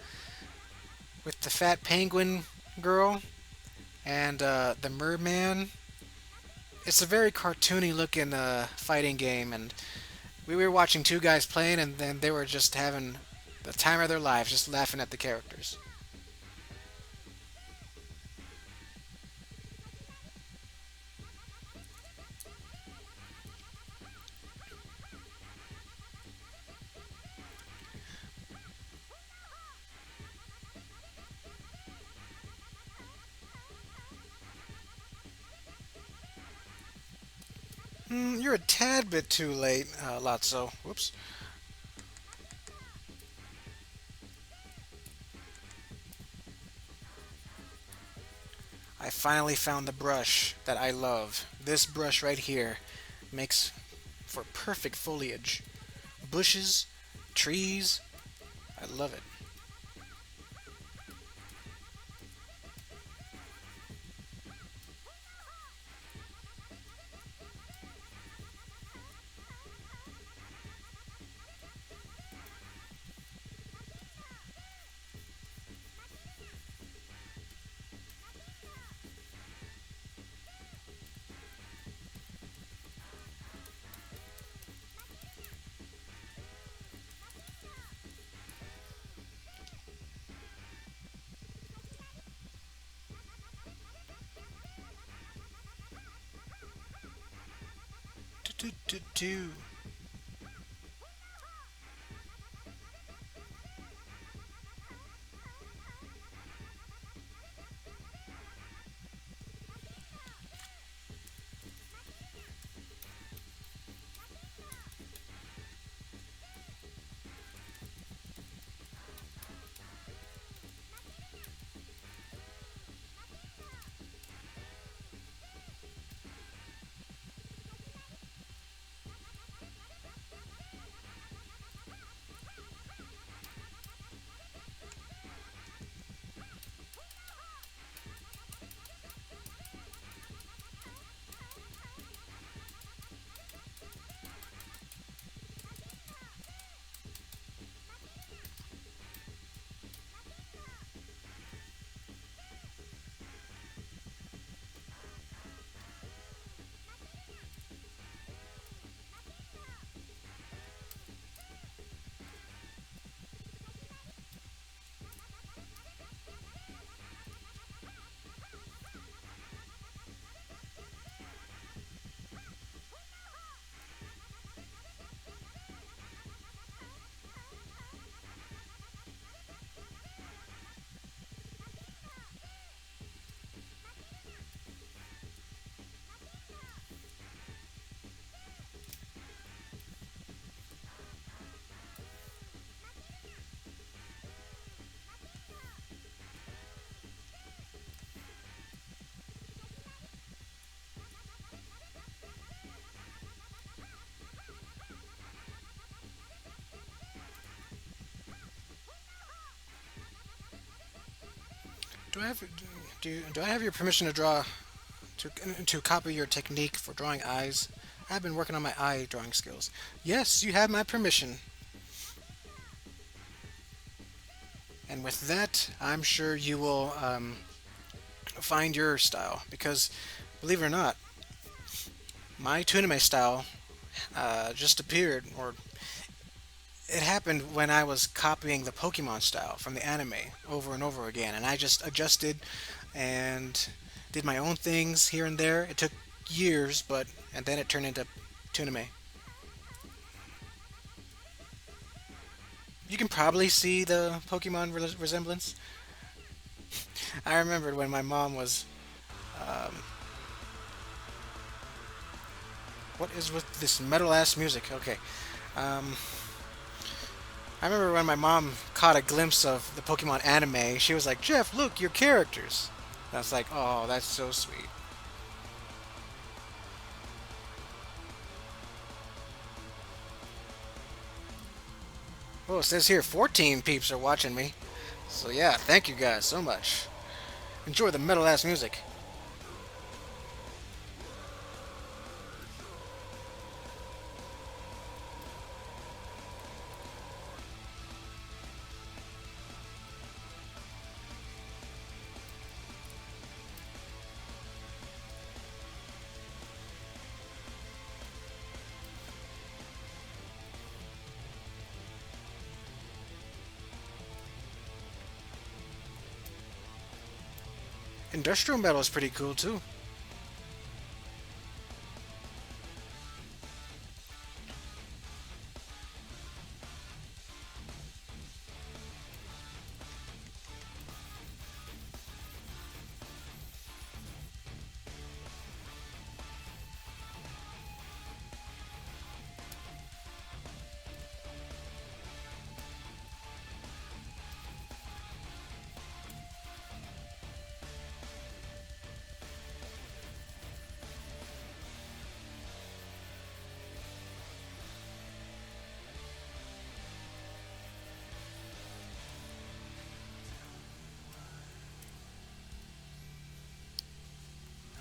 fat penguin girl and the merman. It's a very cartoony looking fighting game, and we were watching two guys playing, and then they were just having the time of their lives, just laughing at the characters. You're a tad bit too late, Lotso. Whoops. I finally found the brush that I love. This brush right here makes for perfect foliage. Bushes, trees. I love it. Do. Do I have your permission to draw to copy your technique for drawing eyes? I've been working on my eye drawing skills. Yes, you have my permission. And with that, I'm sure you will find your style because, believe it or not, my Tunime style just appeared, or it happened when I was copying the Pokemon style from the anime over and over again, and I just adjusted and did my own things here and there. It took years, but and then it turned into Tunime. You can probably see the Pokemon resemblance. I remembered when my mom was. What is with this metal ass music? Okay. Um, I remember when my mom caught a glimpse of the Pokemon anime, she was like, Jeff, look, your characters. And I was like, oh, that's so sweet. Oh, it says here 14 peeps are watching me. So yeah, thank you guys so much. Enjoy the metal ass music. Industrial metal is pretty cool too.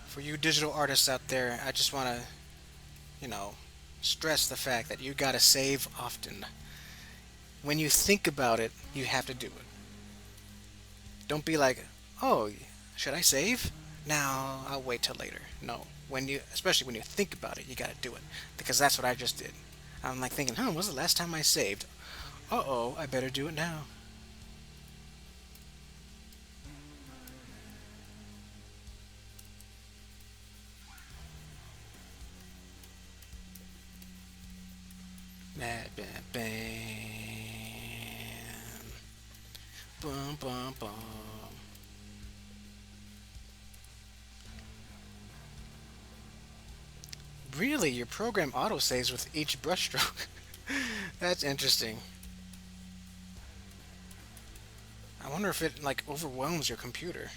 For you digital artists out there, I just want to, you know, stress the fact that you gotta save often. When you think about it, you have to do it. Don't be like, oh, should I save? Now I'll wait till later. No, especially when you think about it, you gotta do it because that's what I just did. I'm like thinking, when was the last time I saved? Uh-oh, I better do it now. Bam, bam, bam. Bum, bum, bum. Really, your program autosaves with each brushstroke. That's interesting. I wonder if it like overwhelms your computer.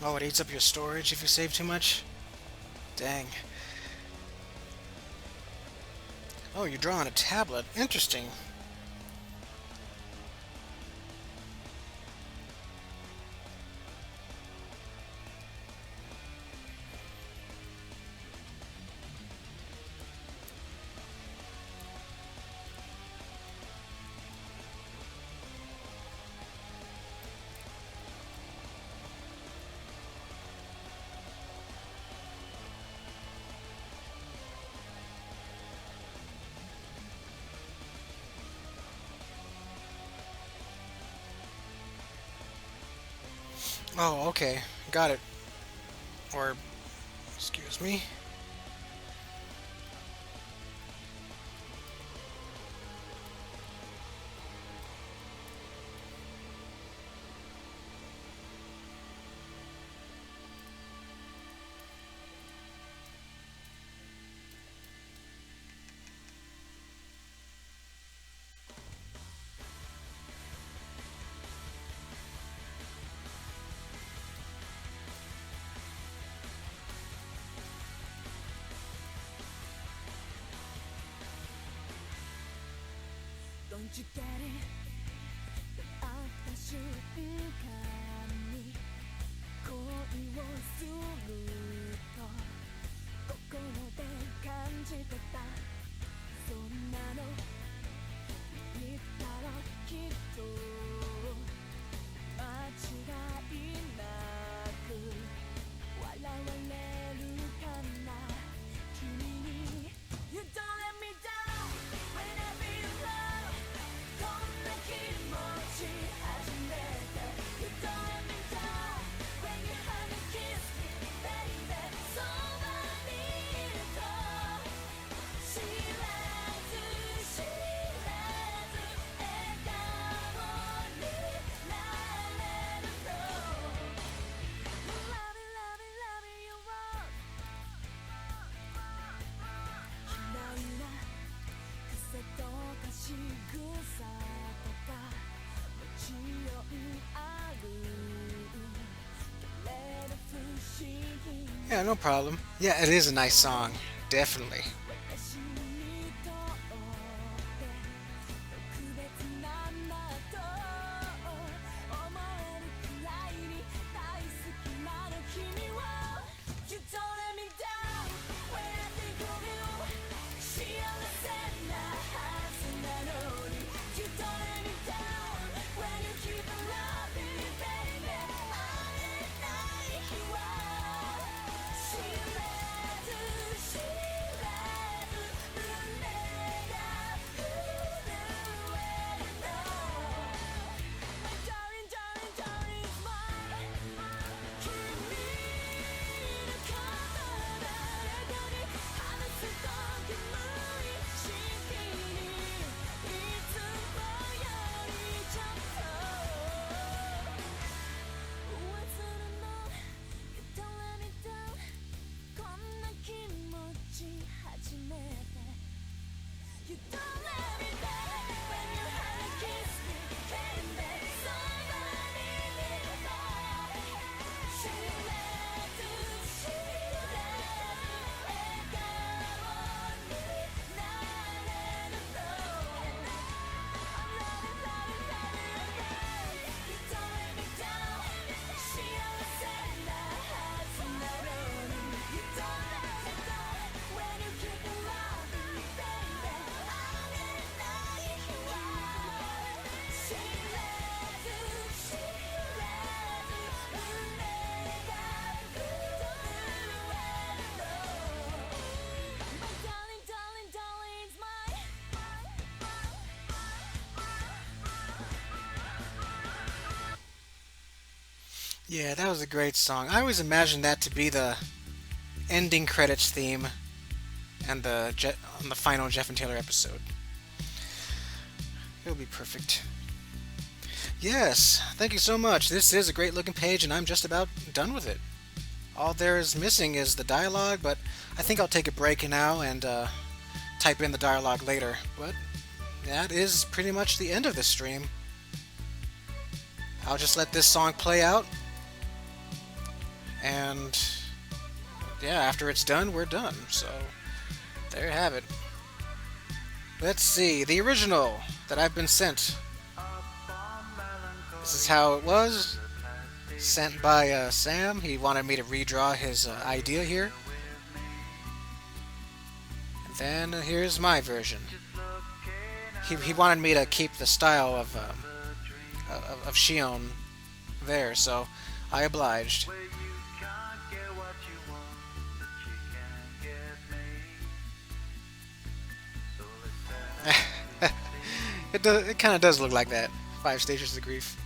Oh, it eats up your storage if you save too much? Dang. Oh, you draw on a tablet. Interesting. Oh, okay. Got it. Or, excuse me. Don't you get it? 会った瞬間に恋をすると心で感じてたそんなの言ったらきっと間違いなく笑われるかな君に You don't let me down whenever you love こんな気持ち初めて You don't let me down when you hug and kiss me baby そばにいると知らず知らず笑顔になれるの Love it love it love it you want 嫌いな癖とか仕草とかもちろんあるけれど不思議 Yeah, no problem. Yeah, it is a nice song. Definitely. 私にとって特別なんだと思えるくらいに大好きなの君は You don't let me down when I think of you 幸せなはずなのに You don't let me down when you keep on loving me baby 会えない日は知らず知らず胸が震えるの My darling darling darling is mine 君のこと誰かに話すとき無意識にいつもよりちょっと忘れない You don't let me down こんな気持ち初めて You don't let me down when you hug and kiss me baby そばにいるの知らず知らず笑顔になれるの I love it love it love it You don't let me down 幸せなはずなのに You don't let me down when you keep on loving me baby 会えない日は知らず知らず胸が震えるの My darling darling darling is mine Yeah, that was a great song. I always imagined that to be the ending credits theme and on the final Jeff and Taylor episode. It'll be perfect. Yes, thank you so much. This is a great looking page, and I'm just about done with it. All there is missing is the dialogue, but I think I'll take a break now and type in the dialogue later. But that is pretty much the end of this stream. I'll just let this song play out, and yeah, after it's done, we're done. So there you have it. Let's see, the original that I've been sent. This is how it was. Sent by Sam. He wanted me to redraw his idea here. And then here's my version. He wanted me to keep the style of Xion there, so I obliged. It kind of does look like that. 5 Stages of Grief.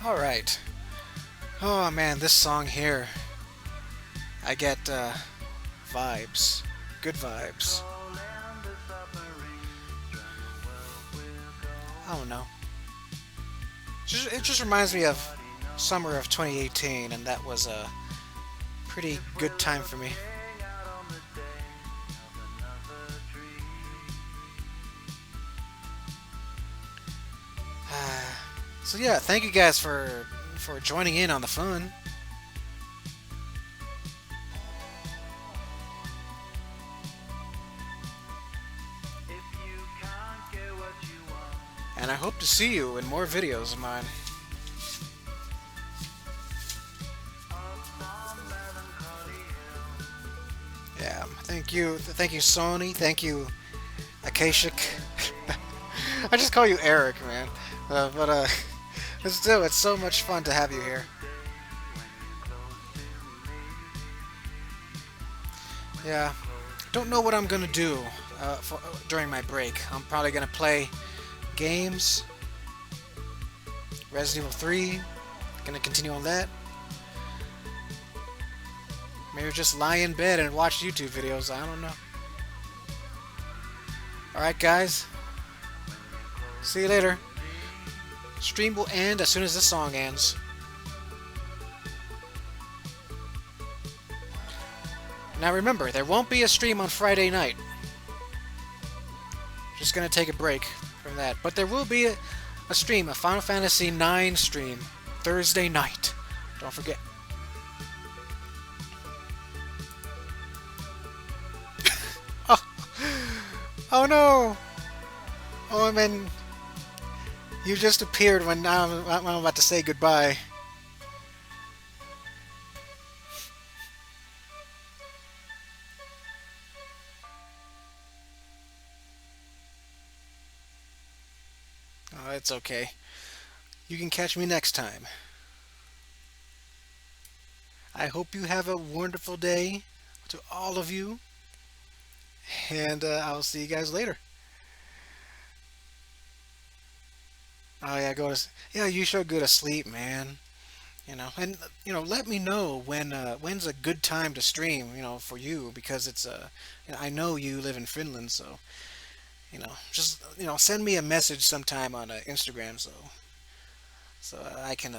Alright. Oh man, this song here. I get vibes. Good vibes. I don't know. It just reminds me of summer of 2018, and that was a pretty good time for me. So yeah, thank you guys for joining in on the fun. And I hope to see you in more videos of mine. Yeah, thank you, Sony. Thank you, Akashik. I just call you Eric, man. But still, it's so much fun to have you here. Yeah, don't know what I'm gonna do during my break. I'm probably gonna play games. Resident Evil 3. Gonna continue on that. Maybe just lie in bed and watch YouTube videos. I don't know. Alright, guys. See you later. Stream will end as soon as this song ends. Now remember, there won't be a stream on Friday night. Just gonna take a break from that. But there will be a stream, a Final Fantasy IX stream, Thursday night. Don't forget. Oh no! Oh, I mean, you just appeared when I'm about to say goodbye. Oh, it's okay. You can catch me next time. I hope you have a wonderful day to all of you. And I'll see you guys later. Oh yeah, yeah. You should go to sleep, man. And let me know when's a good time to stream. For you, because it's I know you live in Finland, so just send me a message sometime on Instagram, so I can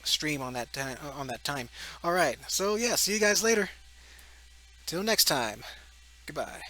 stream on that time. All right. So yeah, see you guys later. Till next time. Goodbye.